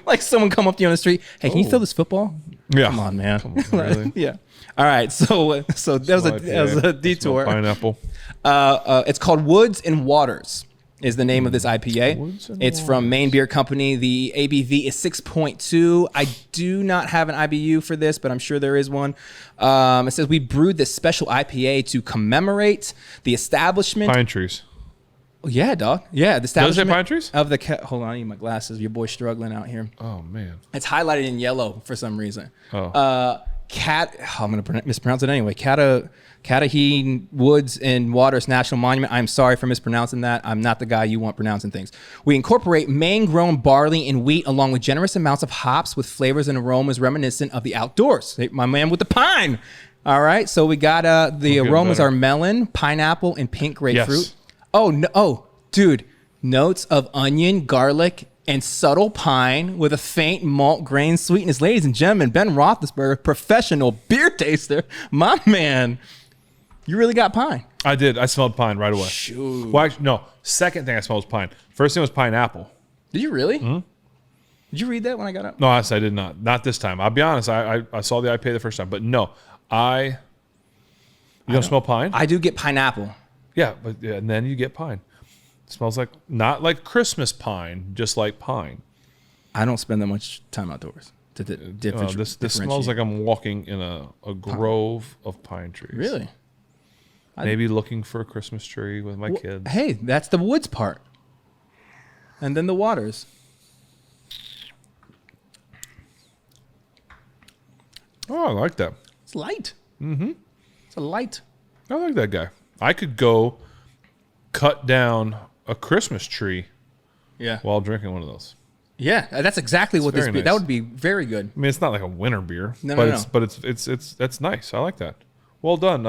Like someone come up to you on the street. Hey, can you throw this football? Yeah. Come on, man. Come on, really? Yeah. All right. So that was a detour. Pineapple. It's called Woods and Waters. Is the name of this IPA. It's from Maine Beer Company. The ABV is 6.2. I do not have an IBU for this, but I'm sure there is one. It says we brewed this special IPA to commemorate the establishment. Pine trees. Oh, yeah, dog. Yeah, the establishment. Does it say pine trees? Of the hold on, I need my glasses. Your boy's struggling out here. Oh man. It's highlighted in yellow for some reason. Oh. I'm gonna mispronounce it anyway. Cataheen Woods and Waters National Monument. I'm sorry for mispronouncing that. I'm not the guy you want pronouncing things. We incorporate Maine-grown barley and wheat along with generous amounts of hops with flavors and aromas reminiscent of the outdoors. Hey, my man with the pine. All right, so we got the aromas are melon, pineapple, and pink grapefruit. Yes. Oh no! Oh, dude, notes of onion, garlic, and subtle pine with a faint malt grain sweetness. Ladies and gentlemen, Ben Roethlisberger, professional beer taster, my man. You really got pine. I did. I smelled pine right away. Shoot. Well, actually, no. Second thing I smelled was pine. First thing was pineapple. Did you really? Mm-hmm. Did you read that when I got up? No, I did not. Not this time. I'll be honest. I saw the IPA the first time, but no. You don't smell pine? I do get pineapple. Yeah, and then you get pine. It smells like, not like Christmas pine, just like pine. I don't spend that much time outdoors to this smells like I'm walking in a grove of pine trees. Really? Maybe looking for a Christmas tree with my kids. Hey, that's the woods part. And then the waters. Oh, I like that. It's light. Mm-hmm. It's a light. I like that guy. I could go cut down a Christmas tree while drinking one of those. Yeah, that's exactly what this beer. Nice. That would be very good. I mean, it's not like a winter beer, No. But it's that's nice. I like that. Well done.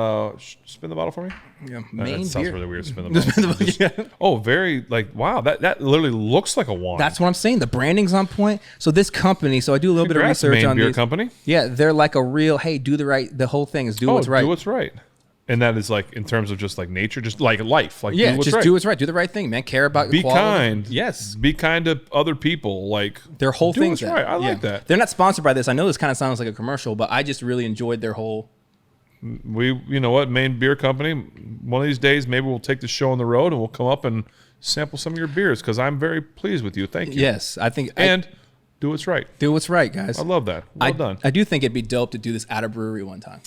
Spin the bottle for me. Yeah, That sounds really weird. Spin the bottle. Yeah. Very like wow. That literally looks like a wine. That's what I'm saying. The branding's on point. So this company. So I do a little bit of research Maine on Beer these. Company. Yeah, they're like a real. Hey, do the right. The whole thing is do what's right. Do what's right. And that is like in terms of just like nature, just like life. Like yeah, do what's just right. do what's right. Do the right thing, man. Care about Be quality. kind. Yes. Be kind to other people. Like Their whole do thing's what's right. I like that. They're not sponsored by this. I know this kind of sounds like a commercial, but I just really enjoyed their whole. You know what, Maine Beer Company, one of these days maybe we'll take the show on the road and we'll come up and sample some of your beers because I'm very pleased with you. Thank you. Yes, I think. And do what's right. Do what's right, guys. I love that. Well done. I do think it'd be dope to do this at a brewery one time.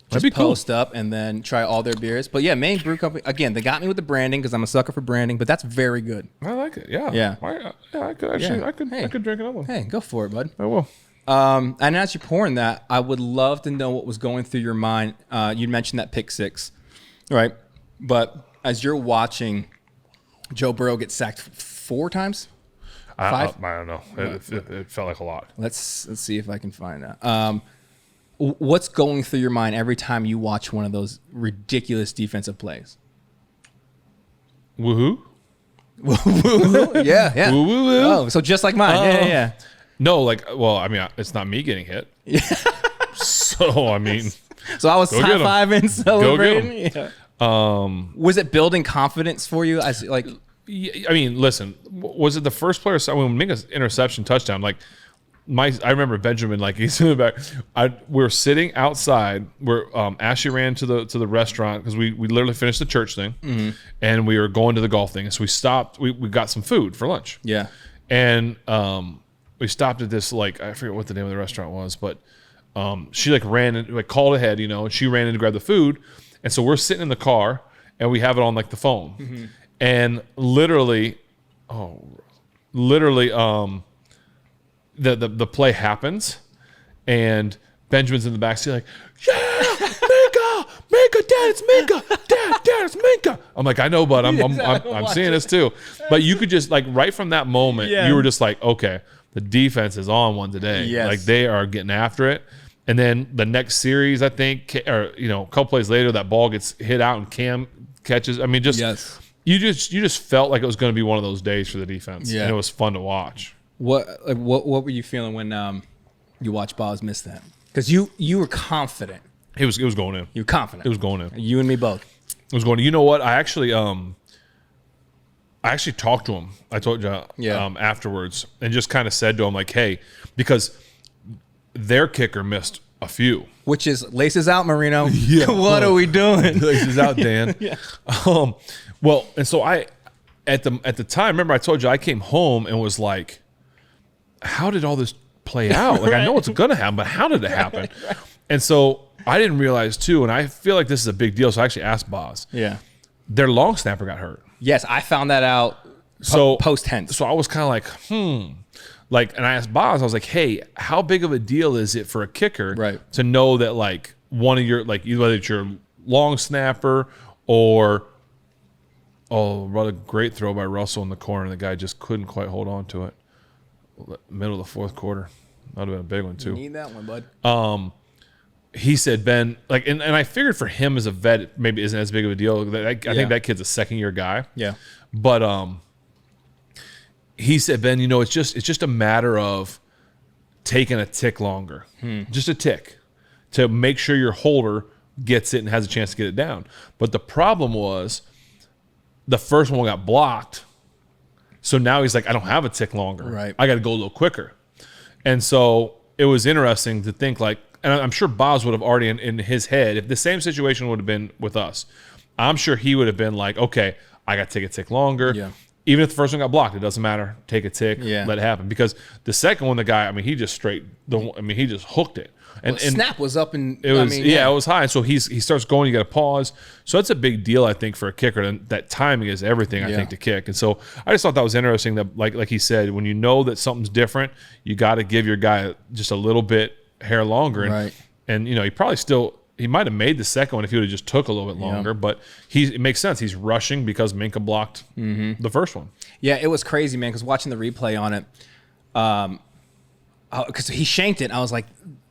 That'd Just be cool. post up and then try all their beers. But yeah, Maine Brew Company, again, they got me with the branding because I'm a sucker for branding, but that's very good. I like it. Yeah. Yeah. I could actually, Yeah. I could drink another one. Hey, go for it, bud. I will. And as you're pouring that, I would love to know what was going through your mind. You mentioned that pick six, right? But as you're watching Joe Burrow get sacked 4 times, I don't know. It felt like a lot. let's see if I can find that. What's going through your mind every time you watch one of those ridiculous defensive plays? Woohoo. Yeah. Woo-woo-woo. Oh, so just like mine. Yeah. No, like, well, I mean, it's not me getting hit. Yeah. So, I mean. So I was Go get 'em. high-fiving, celebrating. Go get 'em. Yeah. Was it building confidence for you? I mean, listen, was it the first player when we make an interception touchdown? Like, I remember Benjamin, like he's in the back. We're sitting outside. Ashley ran to the restaurant because we literally finished the church thing, and we were going to the golf thing. And so we stopped. We got some food for lunch. Yeah, and we stopped at this, like, I forget what the name of the restaurant was, but she like ran and like called ahead, and she ran in to grab the food, and so we're sitting in the car and we have it on like the phone, and literally. The play happens, and Benjamin's in the backseat like, yeah, Minka, Dad, it's Minka, Dad, it's Minka. I'm like, I know, but I'm seeing this too. But you could just like right from that moment, you were just like, okay, the defense is on one today. Yes. Like they are getting after it. And then the next series, I think, or a couple plays later, that ball gets hit out and Cam catches. I mean, you just felt like it was going to be one of those days for the defense, and it was fun to watch. What were you feeling when you watched Boz miss that? Because you were confident. It was going in. You were confident. It was going in. You and me both. It was going in. You know what? I actually talked to him. I told you afterwards, and just kind of said to him like, hey, because their kicker missed a few. Which is laces out, Marino. Yeah. What are we doing? Laces out, Dan. Yeah. Well, and so at the time, remember I told you I came home and was like, how did all this play out? Like I know it's going to happen, but how did it happen? Right. And so I didn't realize too, and I feel like this is a big deal. So I actually asked Boz. Yeah. Their long snapper got hurt. Yes, I found that out post tense. So I was kind of like, Like, and I asked Boz, I was like, hey, how big of a deal is it for a kicker to know that like one of your, like whether it's your long snapper or, what a great throw by Russell in the corner. The guy just couldn't quite hold on to it. Middle of the fourth quarter. That would have been a big one too. You need that one, bud. He said, Ben, like, and I figured for him as a vet, it maybe isn't as big of a deal. I think that kid's a second-year guy. Yeah. But he said, Ben, it's just a matter of taking a tick longer. Just a tick to make sure your holder gets it and has a chance to get it down. But the problem was the first one got blocked. So now he's like, I don't have a tick longer. Right. I got to go a little quicker. And so it was interesting to think like, and I'm sure Boz would have already in his head, if the same situation would have been with us, I'm sure he would have been like, okay, I got to take a tick longer. Yeah. Even if the first one got blocked, it doesn't matter. Take a tick, let it happen. Because the second one, the guy, he just he just hooked it. And snap was up and it was it was high. So he starts going, you got to pause. So that's a big deal, I think, for a kicker. And that timing is everything, I think, to kick. And so I just thought that was interesting that like he said, when you know that something's different, you got to give your guy just a little bit hair longer. And he probably he might have made the second one if he would have just took a little bit longer, but it makes sense. He's rushing because Minka blocked the first one. Yeah, it was crazy, man, because watching the replay on it, because he shanked it, I was like,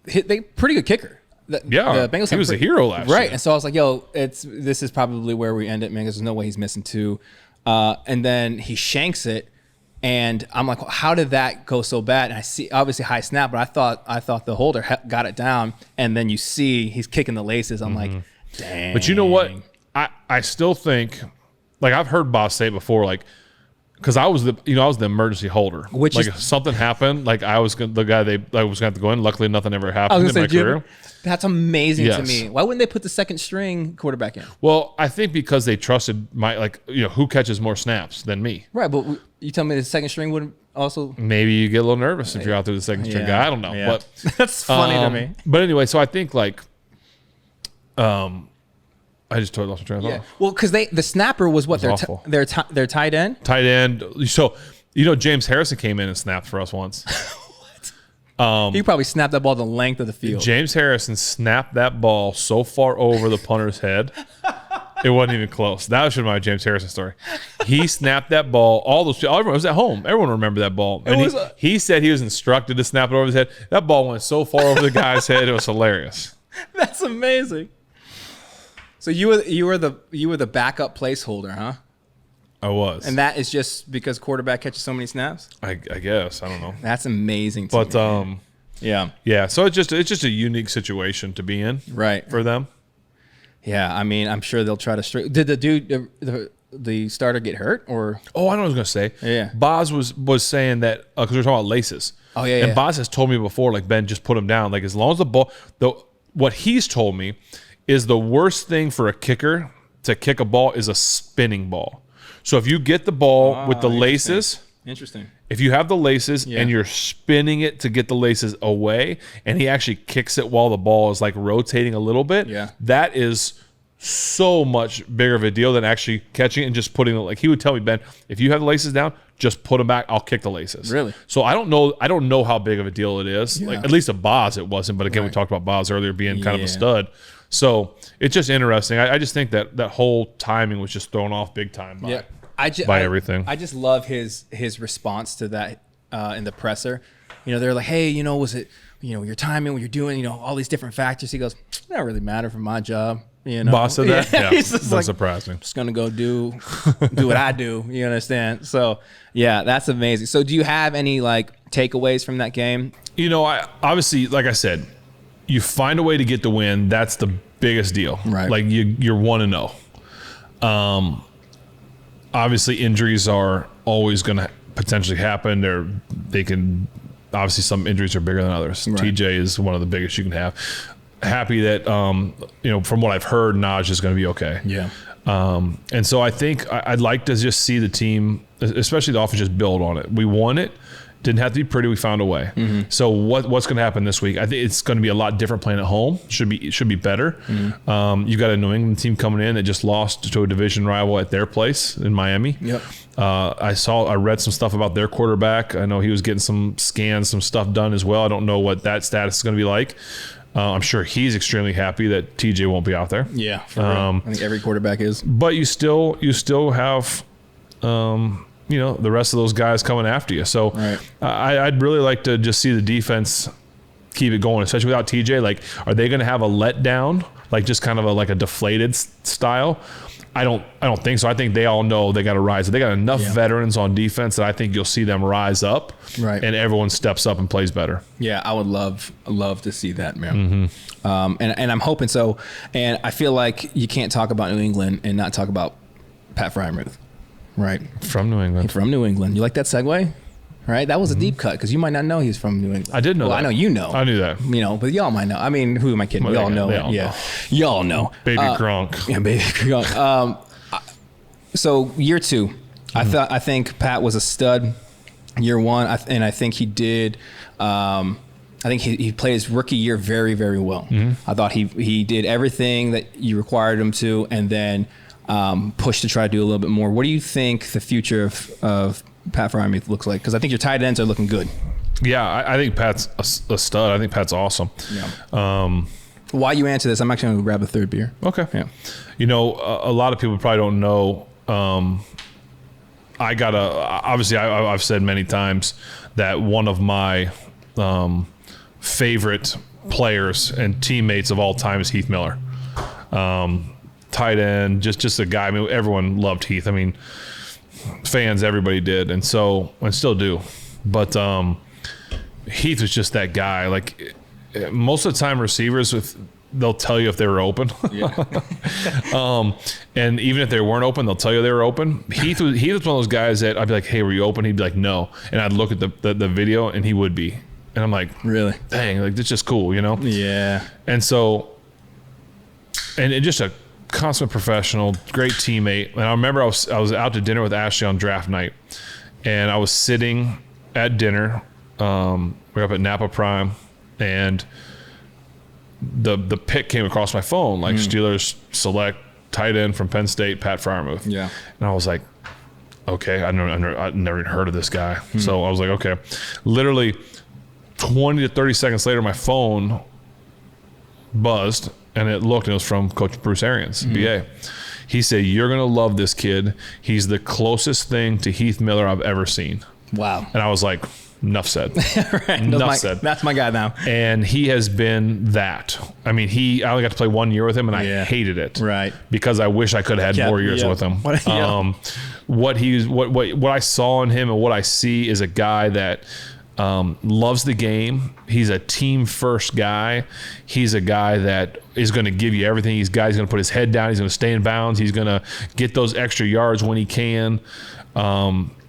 they pretty good kicker. The Bengals he was a hero last year. Right, and so I was like, yo, this is probably where we end it, man, because there's no way he's missing two. And then he shanks it, and I'm like, well, how did that go so bad? And I see obviously high snap, but I thought the holder got it down, and then you see he's kicking the laces. I'm like, dang. But you know what? I still think, like I've heard Boss say it before, like because I was the emergency holder. Which like if something happened, like I was the guy I was going to have to go in. Luckily, nothing ever happened in my career. That's amazing to me. Why wouldn't they put the second string quarterback in? Well, I think because they trusted who catches more snaps than me. Right, but you tell me the second string wouldn't also. Maybe you get a little nervous if you're out there the second string guy. I don't know, but that's funny to me. But anyway, so I think I just totally lost my train of thought. Well, because the snapper was what their tight end. Tight end. So James Harrison came in and snapped for us once. He probably snapped that ball the length of the field. James Harrison snapped that ball so far over the punter's head, it wasn't even close. That should be my James Harrison story. He snapped that ball. Everyone was at home. Everyone remembered that ball. And he said he was instructed to snap it over his head. That ball went so far over the guy's head, it was hilarious. That's amazing. So you were the backup placeholder, huh? I was. And that is just because quarterback catches so many snaps? I guess. I don't know. That's amazing to me. Yeah. So it's just a unique situation to be in. Right. For them. Yeah, I'm sure they'll try to Did the dude the starter get hurt or? Oh, I know what I was gonna say. Yeah. Boz was saying that because we were talking about laces. Oh, yeah, And yeah. Boz has told me before, like, Ben, just put him down. Like, as long as the ball, what he's told me is the worst thing for a kicker to kick a ball is a spinning ball. So if you get the ball with the laces, Interesting. if you have the laces and you're spinning it to get the laces away, and he actually kicks it while the ball is like rotating a little bit, that is so much bigger of a deal than actually catching it and just putting it. Like, he would tell me, Ben, if you have the laces down, just put them back. I'll kick the laces. Really? So I don't know how big of a deal it is. Like, at least a Boz it wasn't. But again, we talked about Boz earlier being kind of a stud. So it's just interesting. I just think that whole timing was just thrown off big time by everything. I just love his response to that in the presser. You know, they're like, hey, you know, was it, you know, your timing, what you're doing, you know, all these different factors. He goes, it don't really matter for my job. You know, Boss said that? Yeah, he's just that's like, surprising. Just gonna go do what I do. You understand? So yeah, that's amazing. So do you have any like takeaways from that game? You know, I obviously, like I said, you find a way to get the win. That's the biggest deal. Right. Like you're 1-0. Obviously, injuries are always going to potentially happen. They can obviously, some injuries are bigger than others. Right. TJ is one of the biggest you can have. Happy that you know, from what I've heard, Naj is going to be okay. Yeah. And so I think I'd like to just see the team, especially the offense, just build on it. We won it. Didn't have to be pretty. We found a way. Mm-hmm. So what's going to happen this week? I think it's going to be a lot different playing at home. Should be better. Mm-hmm. You got a New England team coming in that just lost to a division rival at their place in Miami. Yep. I read some stuff about their quarterback. I know he was getting some scans, some stuff done as well. I don't know what that status is going to be like. I'm sure he's extremely happy that TJ won't be out there. Yeah. For real. I think every quarterback is. But you still have, you know, the rest of those guys coming after you. So right. I'd really like to just see the defense keep it going, especially without TJ. Like, are they going to have a letdown, like just kind of a deflated style? I don't think so. I think they all know they got to rise. They got enough veterans on defense that I think you'll see them rise up, right? And everyone steps up and plays better. Yeah, I would love to see that, man. Mm-hmm. And I'm hoping so. And I feel like you can't talk about New England and not talk about Pat Freiermuth, right? From New England. From New England. You like that segue? Right, that was a deep cut because you might not know he's from New England. I did know. Well, that. I know you know. I knew that. You know, but y'all might know. I mean, who am I kidding? We all know. Y'all know. Baby Gronk. Yeah, baby Gronk. So year two, I think Pat was a stud. Year one, and I think he did. I think he played his rookie year very, very well. Mm-hmm. I thought he did everything that you required him to, and then pushed to try to do a little bit more. What do you think the future of Pat Freiermuth looks like? Because I think your tight ends are looking good. Yeah, I think Pat's a stud. I think Pat's awesome. Yeah. While you answer this, I'm actually going to grab a third beer. Okay. Yeah. You know, a lot of people probably don't know. Obviously, I've said many times that one of my favorite players and teammates of all time is Heath Miller. Tight end, just a guy. I mean, everyone loved Heath. I mean, fans, everybody did, and still do. But Heath was just that guy. Like, most of the time, receivers they'll tell you if they were open. Yeah. And even if they weren't open, they'll tell you they were open. Heath was one of those guys that I'd be like, "Hey, were you open?" He'd be like, "No," and I'd look at the video, and he would be, and I'm like, "Really? Dang, like that's just cool, you know?" Yeah. And so, and just a consummate professional, great teammate. And I remember I was out to dinner with Ashley on draft night, and I was sitting at dinner. We're up at Napa Prime, and the pick came across my phone, like Steelers select tight end from Penn State, Pat Freiermuth. Yeah. And I was like, okay, I'd never heard of this guy. So I was like, okay. Literally 20 to 30 seconds later, my phone buzzed, and it looked, and it was from Coach Bruce Arians, BA. He said, "You're going to love this kid. He's the closest thing to Heath Miller I've ever seen." Wow. And I was like, enough said. Right. Enough said. That's my guy now. And he has been that. I mean, I only got to play 1 year with him, and I hated it. Right. Because I wish I could have had more years with him. What I saw in him and what I see is a guy that loves the game. He's a team first guy. He's a guy that is going to give you everything. He's going to put his head down. He's going to stay in bounds. He's going to get those extra yards when he can.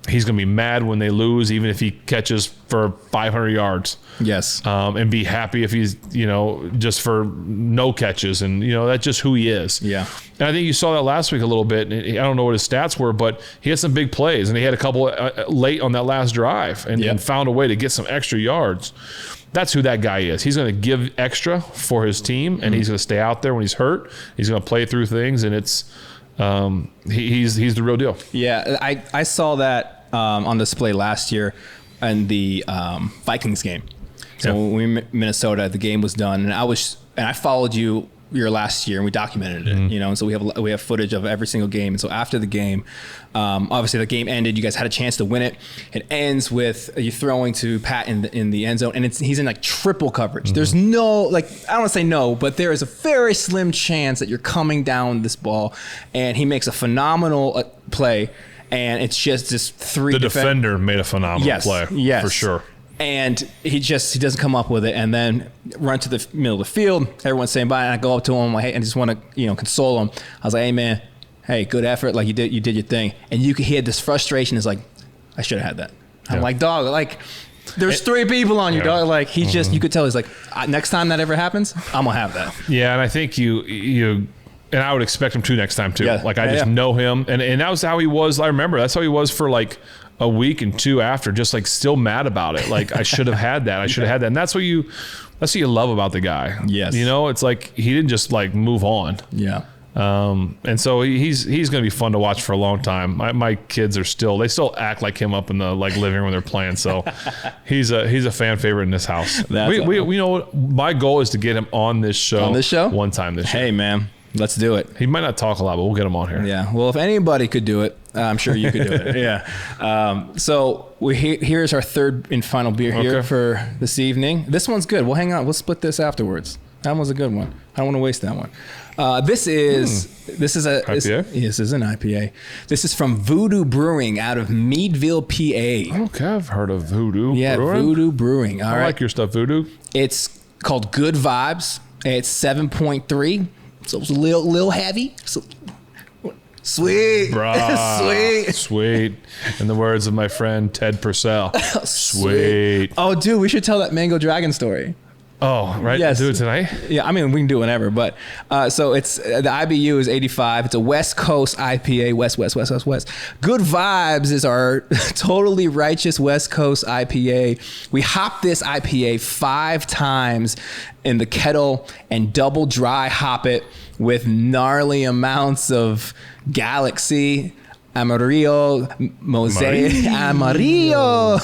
He's going to be mad when they lose, even if he catches for 500 yards. Yes. And be happy if he's, just for no catches. And, that's just who he is. Yeah. And I think you saw that last week a little bit. I don't know what his stats were, but he had some big plays. And he had a couple late on that last drive and found a way to get some extra yards. That's who that guy is. He's going to give extra for his team, and he's going to stay out there when he's hurt. He's going to play through things, and it's he's the real deal. Yeah, I saw that on display last year in the Vikings game. So when we were in Minnesota, the game was done, and I followed your last year, and we documented it. And so we have footage of every single game. And so after the game, obviously the game ended. You guys had a chance to win it. It ends with you throwing to Pat in the end zone, and he's in like triple coverage. There's no I don't want to say no, but there is a very slim chance that you're coming down this ball, and he makes a phenomenal play. And it's just this The defender made a phenomenal play. Yes. For sure. And he doesn't come up with it, and then run to the middle of the field. Everyone's saying bye, and I go up to him and just want to console him. I was like, hey man, good effort, like you did your thing. And you could hear this frustration. Is like, I should have had that. I'm like, dog, like there's 3 people on you, dog. Like he just, you could tell he's like, next time that ever happens, I'm gonna have that. Yeah, and I think you. And I would expect him to next time too. Yeah. Like I just know him, and that was how he was. I remember that's how he was for like a week and 2 after, just like still mad about it. Like I should have had that. I should have had that. And that's what you love about the guy. Yes. It's like he didn't just like move on. Yeah. And so he's going to be fun to watch for a long time. My kids they still act like him up in the living room when they're playing. So he's a fan favorite in this house. My goal is to get him on this show. On this show? One time this year. Hey man, let's do it. He might not talk a lot, but we'll get him on here. Yeah. Well, if anybody could do it, I'm sure you could do it. Yeah. So here's our third and final beer here for this evening. This one's good. We'll hang out. We'll split this afterwards. That one was a good one. I don't want to waste that one. This is IPA? This is an IPA. This is from Voodoo Brewing out of Meadville, PA. Okay, I've heard of Voodoo. Yeah, Brewing. Voodoo Brewing. All right. I like your stuff, Voodoo. It's called Good Vibes. It's 7.3. So it's a little heavy. So, sweet. Bruh, sweet. In the words of my friend Ted Purcell. Sweet. Oh, dude, we should tell that Mango Dragon story. Oh, right. Yes. Do it tonight? Yeah, I mean, we can do it whenever. But so it's the IBU is 85. It's a West Coast IPA. West. Good Vibes is our totally righteous West Coast IPA. We hop this IPA 5 times in the kettle and double dry hop it with gnarly amounts of Galaxy, Amarillo, Mosaic, Amarillo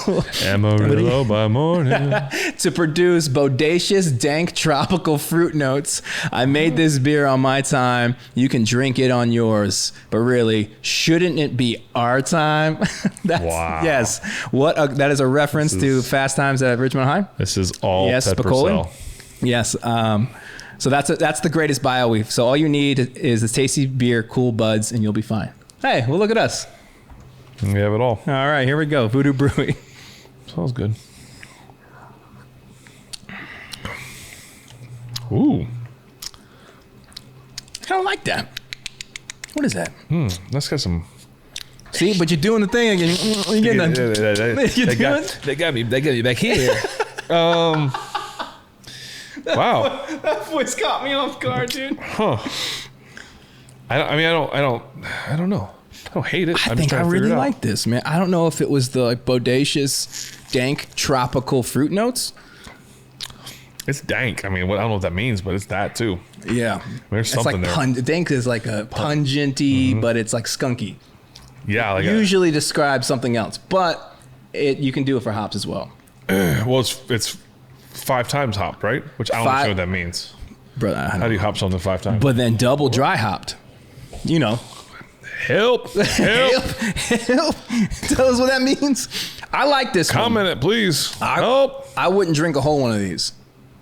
by morning. to produce bodacious, dank, tropical fruit notes. I made this beer on my time. You can drink it on yours, but really, shouldn't it be our time? Wow. Yes. That is a reference to Fast Times at Richmond High. This is all Ted Spicoli. Purcell. Yes. So that's the greatest bio we've. So all you need is this tasty beer, cool buds, and you'll be fine. Hey, well, look at us. We have it all. All right, here we go. Voodoo Brewing. Smells good. Ooh. I don't like that. What is that? Let's get some. See, but you're doing the thing again. You're getting They got me back here. Wow. That voice caught me off guard, dude. Huh. I don't know. I don't hate it. I think I really like this, man. I don't know if it was the bodacious, dank, tropical fruit notes. It's dank. I mean, I don't know what that means, but it's that too. Yeah. There's something there. Dank is like a pungenty, but it's like skunky. Yeah. Like usually describes something else, but you can do it for hops as well. Well, it's 5 times hopped, right? Which I don't know what that means. Brother, how do you hop something 5 times? But then double dry hopped. You know. Help. Tell us what that means. I like this Comment it, please. Help. I wouldn't drink a whole one of these.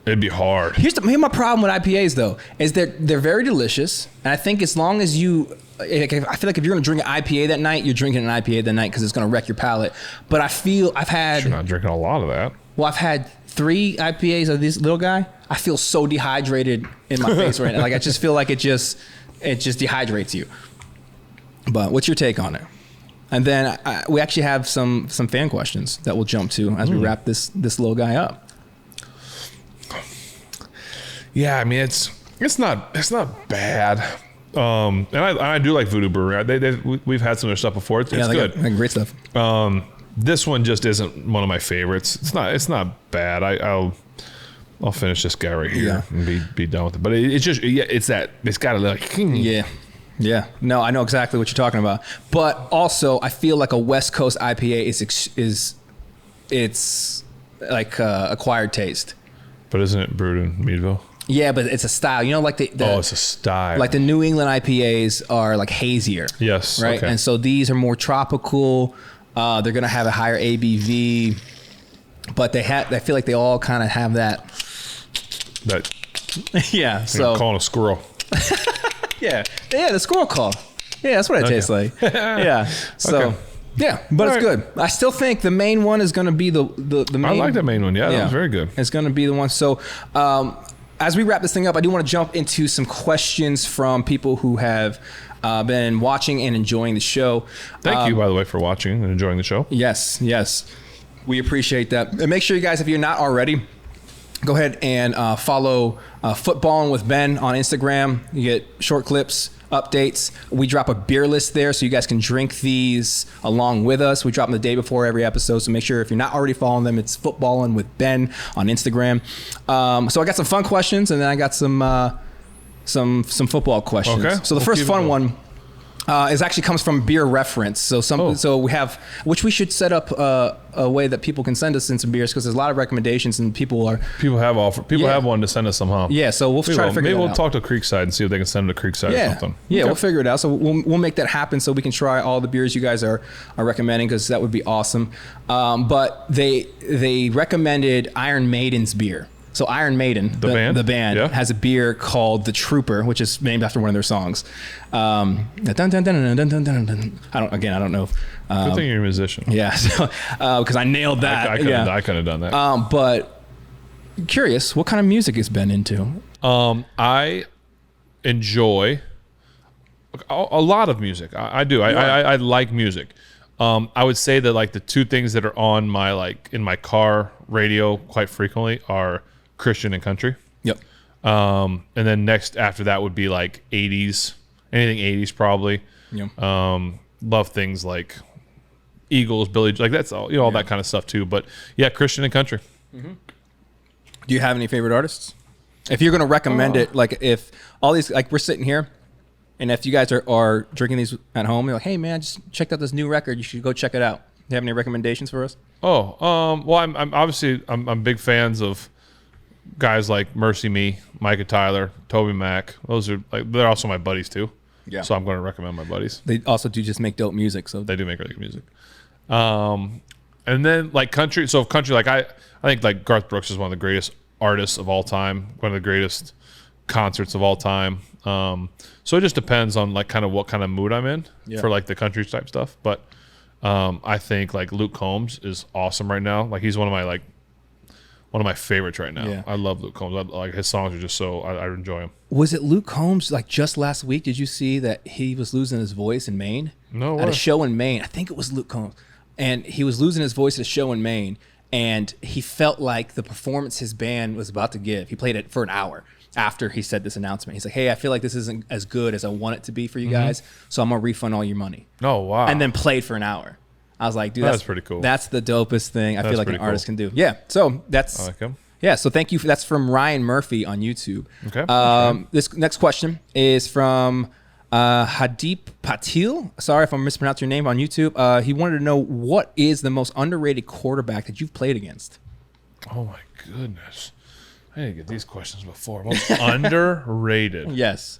It'd be hard. Here's my problem with IPAs, though, is they're very delicious. And I think as long as you... I feel like if you're going to drink an IPA that night, you're drinking an IPA that night because it's going to wreck your palate. But You're not drinking a lot of that. Well, I've had 3 IPAs of this little guy. I feel so dehydrated in my face right now. Like, I just feel like it just dehydrates you. But what's your take on it? And then we actually have some fan questions that we'll jump to as we wrap this little guy up. Yeah, I mean it's not bad. And I do like Voodoo Brewery. We've had some of their stuff before. It's good. Got great stuff. This one just isn't one of my favorites. It's not bad. I'll finish this guy right here and be done with it. But it's got a like Yeah. No, I know exactly what you're talking about. But also, I feel like a West Coast IPA it's like acquired taste. But isn't it brewed in Meadville? Yeah, but it's a style. You know, like it's a style. Like the New England IPAs are like hazier. Yes. Right. Okay. And so these are more tropical. They're gonna have a higher ABV, but I feel like they all kind of have that. Yeah. So calling a squirrel. Yeah, the squirrel call. Yeah, that's what it tastes like. Yeah. So. Okay. Yeah, but it's good. I still think the main one is going to be the main. I like the main one. Yeah, that was very good. It's going to be the one. So, as we wrap this thing up, I do want to jump into some questions from people who have been watching and enjoying the show. Thank you, by the way, for watching and enjoying the show. Yes. We appreciate that. And make sure you guys, if you're not already, go ahead and follow Footballin with Ben on Instagram. You get short clips, updates. We drop a beer list there so you guys can drink these along with us. We drop them the day before every episode, so make sure if you're not already following them, it's Footballin with Ben on Instagram. So I got some fun questions, and then I got some football questions. Okay. So the first fun one actually comes from Beer Reference. So we have, which we should set up a way that people can send us in some beers, because there's a lot of recommendations and people have one to send us somehow. Yeah, so we'll try to figure it out. Maybe we'll talk to Creekside and see if they can send them to Creekside or something. Yeah, we'll figure it out. So we'll make that happen so we can try all the beers you guys are recommending, because that would be awesome. But they recommended Iron Maiden's beer. So Iron Maiden, the band has a beer called The Trooper, which is named after one of their songs. I don't know. Good thing you're a musician. Yeah, because I nailed that. I could have done that. But curious, what kind of music is Ben into? I enjoy a lot of music. I do. I like music. I would say that like the two things that are on my in my car radio quite frequently are Christian and country. Yep. And then next after that would be like 80s, anything 80s probably. Yep. Love things like Eagles, Billy, like that's all, all that kind of stuff too. But yeah, Christian and country. Mm-hmm. Do you have any favorite artists? If you're going to recommend it, like if all these, like we're sitting here, and if you guys are drinking these at home, you're like, hey man, I just checked out this new record. You should go check it out. Do you have any recommendations for us? Well, I'm obviously big fans of guys like Mercy Me, Micah Tyler, Toby Mac. Those are they're also my buddies too. Yeah. So I'm going to recommend my buddies. They also do just make dope music. So they do make really good music. And then like country. So country, like I think like Garth Brooks is one of the greatest artists of all time. One of the greatest concerts of all time. So it just depends on like kind of what kind of mood I'm in for like the country type stuff. But I think like Luke Combs is awesome right now. Like he's one of my favorites right now. Yeah. I love Luke Combs. Like his songs are just so I enjoy them. Was it Luke Combs like just last week? Did you see that he was losing his voice in Maine? No. At a show in Maine. I think it was Luke Combs. And he was losing his voice at a show in Maine, and he felt like the performance his band was about to give. He played it for an hour after he said this announcement. He's like, hey, I feel like this isn't as good as I want it to be for you guys, so I'm going to refund all your money. Oh, wow. And then played for an hour. I was like, dude, that's pretty cool. That's the dopest thing I feel like an artist can do. Yeah, so that's... I like him. Yeah, so thank you. That's from Ryan Murphy on YouTube. Okay. This next question is from Hadip Patil. Sorry if I'm mispronouncing your name on YouTube. He wanted to know, what is the most underrated quarterback that you've played against? Oh, my goodness. I didn't get these questions before. Most underrated. Yes.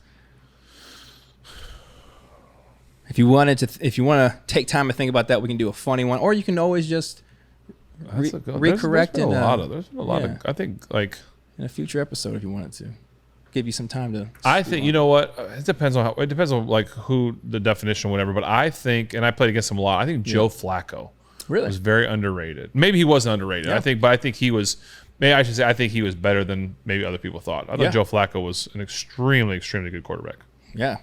If you want to take time to think about that, we can do a funny one, or you can always just recorrect there's been a lot of I think like in a future episode if you wanted to give you some time to. I think you know what, it depends on like who the definition whatever, but I think, and I played against him a lot, I think Joe Flacco was very underrated. Maybe he wasn't underrated. I think he was. Maybe I should say I think he was better than maybe other people thought. I thought Joe Flacco was an extremely good quarterback. Yeah.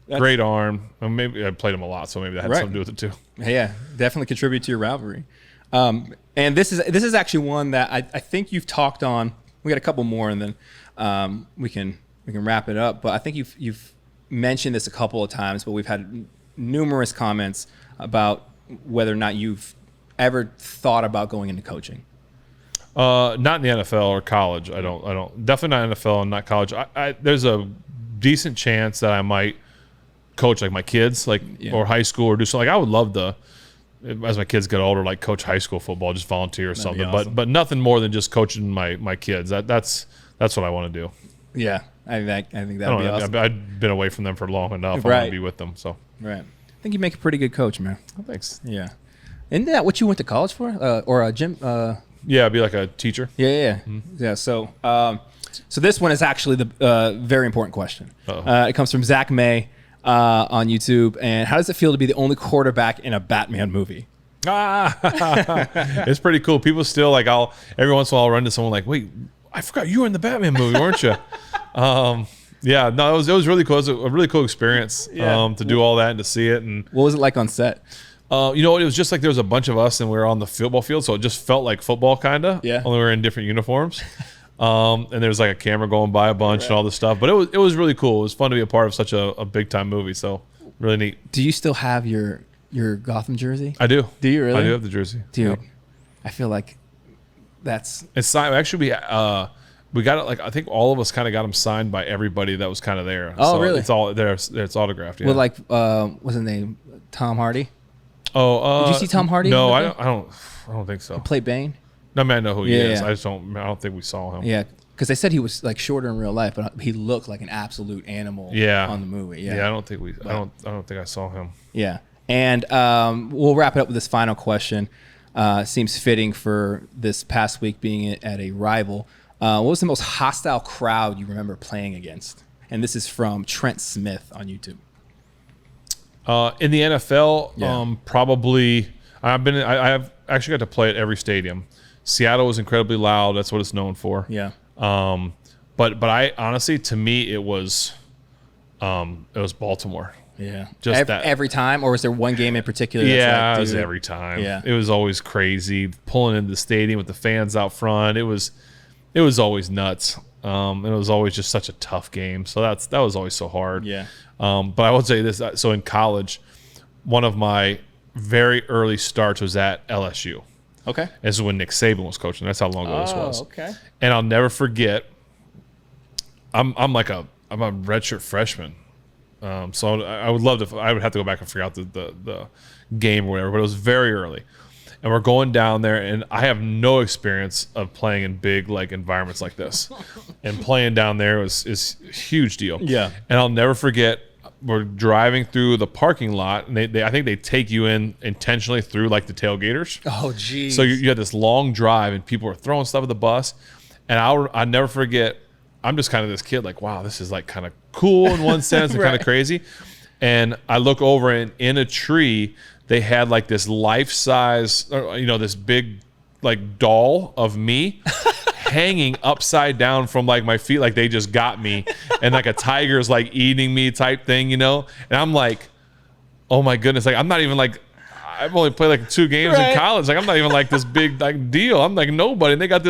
Great arm. Maybe I played him a lot, so maybe that had something to do with it too. Yeah, definitely contribute to your rivalry. And this is actually one that I think you've talked on. We got a couple more, and then we can wrap it up. But I think you've mentioned this a couple of times, but we've had numerous comments about whether or not you've ever thought about going into coaching. Not in the NFL or college. I don't. Definitely not NFL and not college. There's a decent chance that I might coach like my kids, or high school, or do something. Like I would love to, as my kids get older, like coach high school football, just volunteer or something. Awesome. But nothing more than just coaching my kids. That's what I want to do. Yeah, I think that'd be awesome. I've been away from them for long enough. I want to be with them. So right. I think you make a pretty good coach, man. Oh, thanks. Yeah. Isn't that what you went to college for, or a gym? Yeah, be like a teacher. Yeah. Mm-hmm. Yeah. So, so this one is actually the very important question. It comes from Zach May on YouTube. And how does it feel to be the only quarterback in a Batman movie? It's pretty cool. People still every once in a while I'll run to someone like, wait, I forgot you were in the Batman movie, weren't you? Yeah, no, it was really cool. It was a really cool experience to do all that and to see it. And what was it like on set? You know what? It was just like there was a bunch of us and we were on the football field, so it just felt like football, kind of. Yeah. Only we were in different uniforms. And there was like a camera going by a bunch and all this stuff. But it was really cool. It was fun to be a part of such a big time movie. So really neat. Do you still have your Gotham jersey? I do. Do you really? I do have the jersey. Dude, yep. I feel like it's signed. Actually, we got it. Like I think all of us kind of got them signed by everybody that was kind of there. Oh, so really? It's all there. It's autographed. Yeah. Well, what's his name? Tom Hardy. Oh, did you see Tom Hardy? No, I don't think so. He played Bane. No, man, I know who he is. Yeah. I don't think we saw him. Yeah, because they said he was like shorter in real life, but he looked like an absolute animal. Yeah. On the movie. Yeah. Yeah, I don't think I saw him. Yeah, and we'll wrap it up with this final question. Seems fitting for this past week being at a rival. What was the most hostile crowd you remember playing against? And this is from Trent Smith on YouTube. In the NFL, probably I have actually got to play at every stadium. Seattle was incredibly loud. That's what it's known for. Yeah. But I honestly, to me, it was Baltimore. Yeah. Just every time, or was there one game in particular? It was every time. Yeah. It was always crazy pulling into the stadium with the fans out front. It was always nuts. And it was always just such a tough game. So that was always so hard. Yeah. But I would say this. So in college, one of my very early starts was at LSU. Okay. This is when Nick Saban was coaching. That's how long ago this was. Okay. And I'll never forget. I'm a redshirt freshman. So I would love to. I would have to go back and figure out the game or whatever. But it was very early. And we're going down there, and I have no experience of playing in big environments like this. And playing down there is a huge deal. Yeah. And I'll never forget, we're driving through the parking lot, and I think they take you in intentionally through the tailgaters. Oh, geez. So you had this long drive, and people were throwing stuff at the bus. And I'll never forget, I'm just kind of this kid wow, this is kind of cool in one sense and kind of crazy. And I look over, and in a tree, they had this life-size, this big doll of me hanging upside down from my feet, they just got me, and a tiger's eating me type thing, And I'm oh my goodness, I'm not even I've only played 2 games in college, I'm not even this big deal. I'm nobody, and they got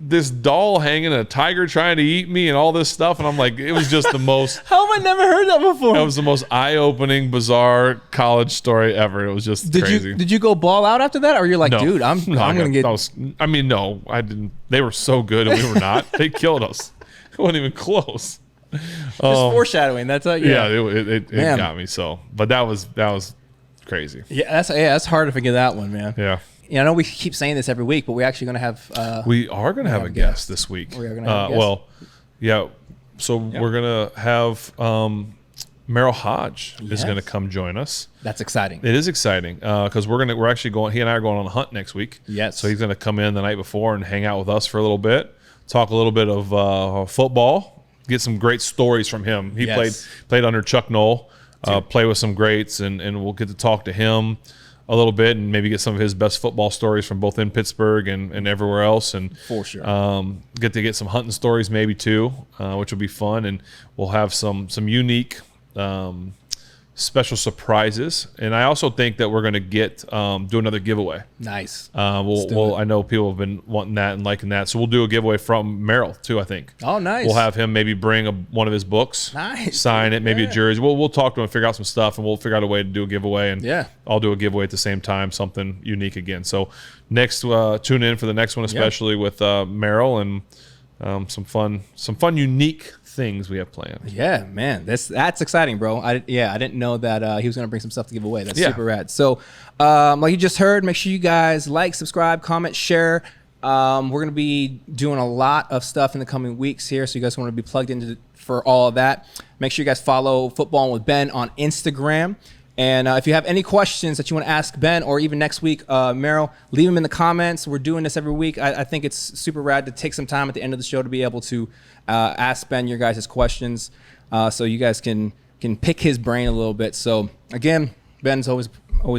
this doll hanging, a tiger trying to eat me, and all this stuff, and I'm it was just the most. How have I never heard that before? That was the most eye-opening, bizarre college story ever. It was just crazy. Did you go ball out after that, or you're no. dude, I'm gonna get? No, I didn't. They were so good, and we were not. They killed us. It wasn't even close. Just foreshadowing. That's it got me. So, but that was crazy. Yeah, that's hard to forget that one, man. Yeah. I know we keep saying this every week, but we're actually going to have... we are going to have a guest this week. We are going to have a guest. Well, yeah. So we're going to have Merrill Hodge is going to come join us. That's exciting. It is exciting because we're actually going... He and I are going on a hunt next week. Yes. So he's going to come in the night before and hang out with us for a little bit, talk a little bit of football, get some great stories from him. He played under Chuck Noll, play with some greats, and we'll get to talk to him a little bit and maybe get some of his best football stories from both in Pittsburgh and everywhere else. And for sure, get some hunting stories maybe too, which will be fun. And we'll have some unique special surprises, and I also think that we're going to do another giveaway. Nice. I know people have been wanting that and liking that, so we'll do a giveaway from Merrill too. I think. Oh, nice. We'll have him maybe bring one of his books, nice, sign it, maybe a jersey. We'll talk to him, figure out some stuff, and we'll figure out a way to do a giveaway. And I'll do a giveaway at the same time, something unique again. So next, tune in for the next one, especially with Merrill and some fun, unique things we have planned. Yeah, man, that's exciting, bro. I didn't know that he was gonna bring some stuff to give away. That's super rad. So, like you just heard, make sure you guys like, subscribe, comment, share. We're gonna be doing a lot of stuff in the coming weeks here, so you guys want to be plugged into for all of that. Make sure you guys follow Footballin with Ben on Instagram. And if you have any questions that you want to ask Ben, or even next week, Merrill, leave them in the comments. We're doing this every week. I think it's super rad to take some time at the end of the show to be able to ask Ben your guys' questions, so you guys can pick his brain a little bit. So again, Ben's always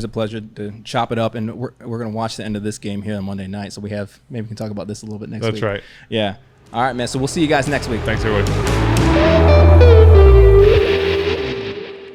a pleasure to chop it up, and we're gonna watch the end of this game here on Monday night. So maybe we can talk about this a little bit next week. That's right. Yeah. All right, man. So we'll see you guys next week. Thanks, everybody.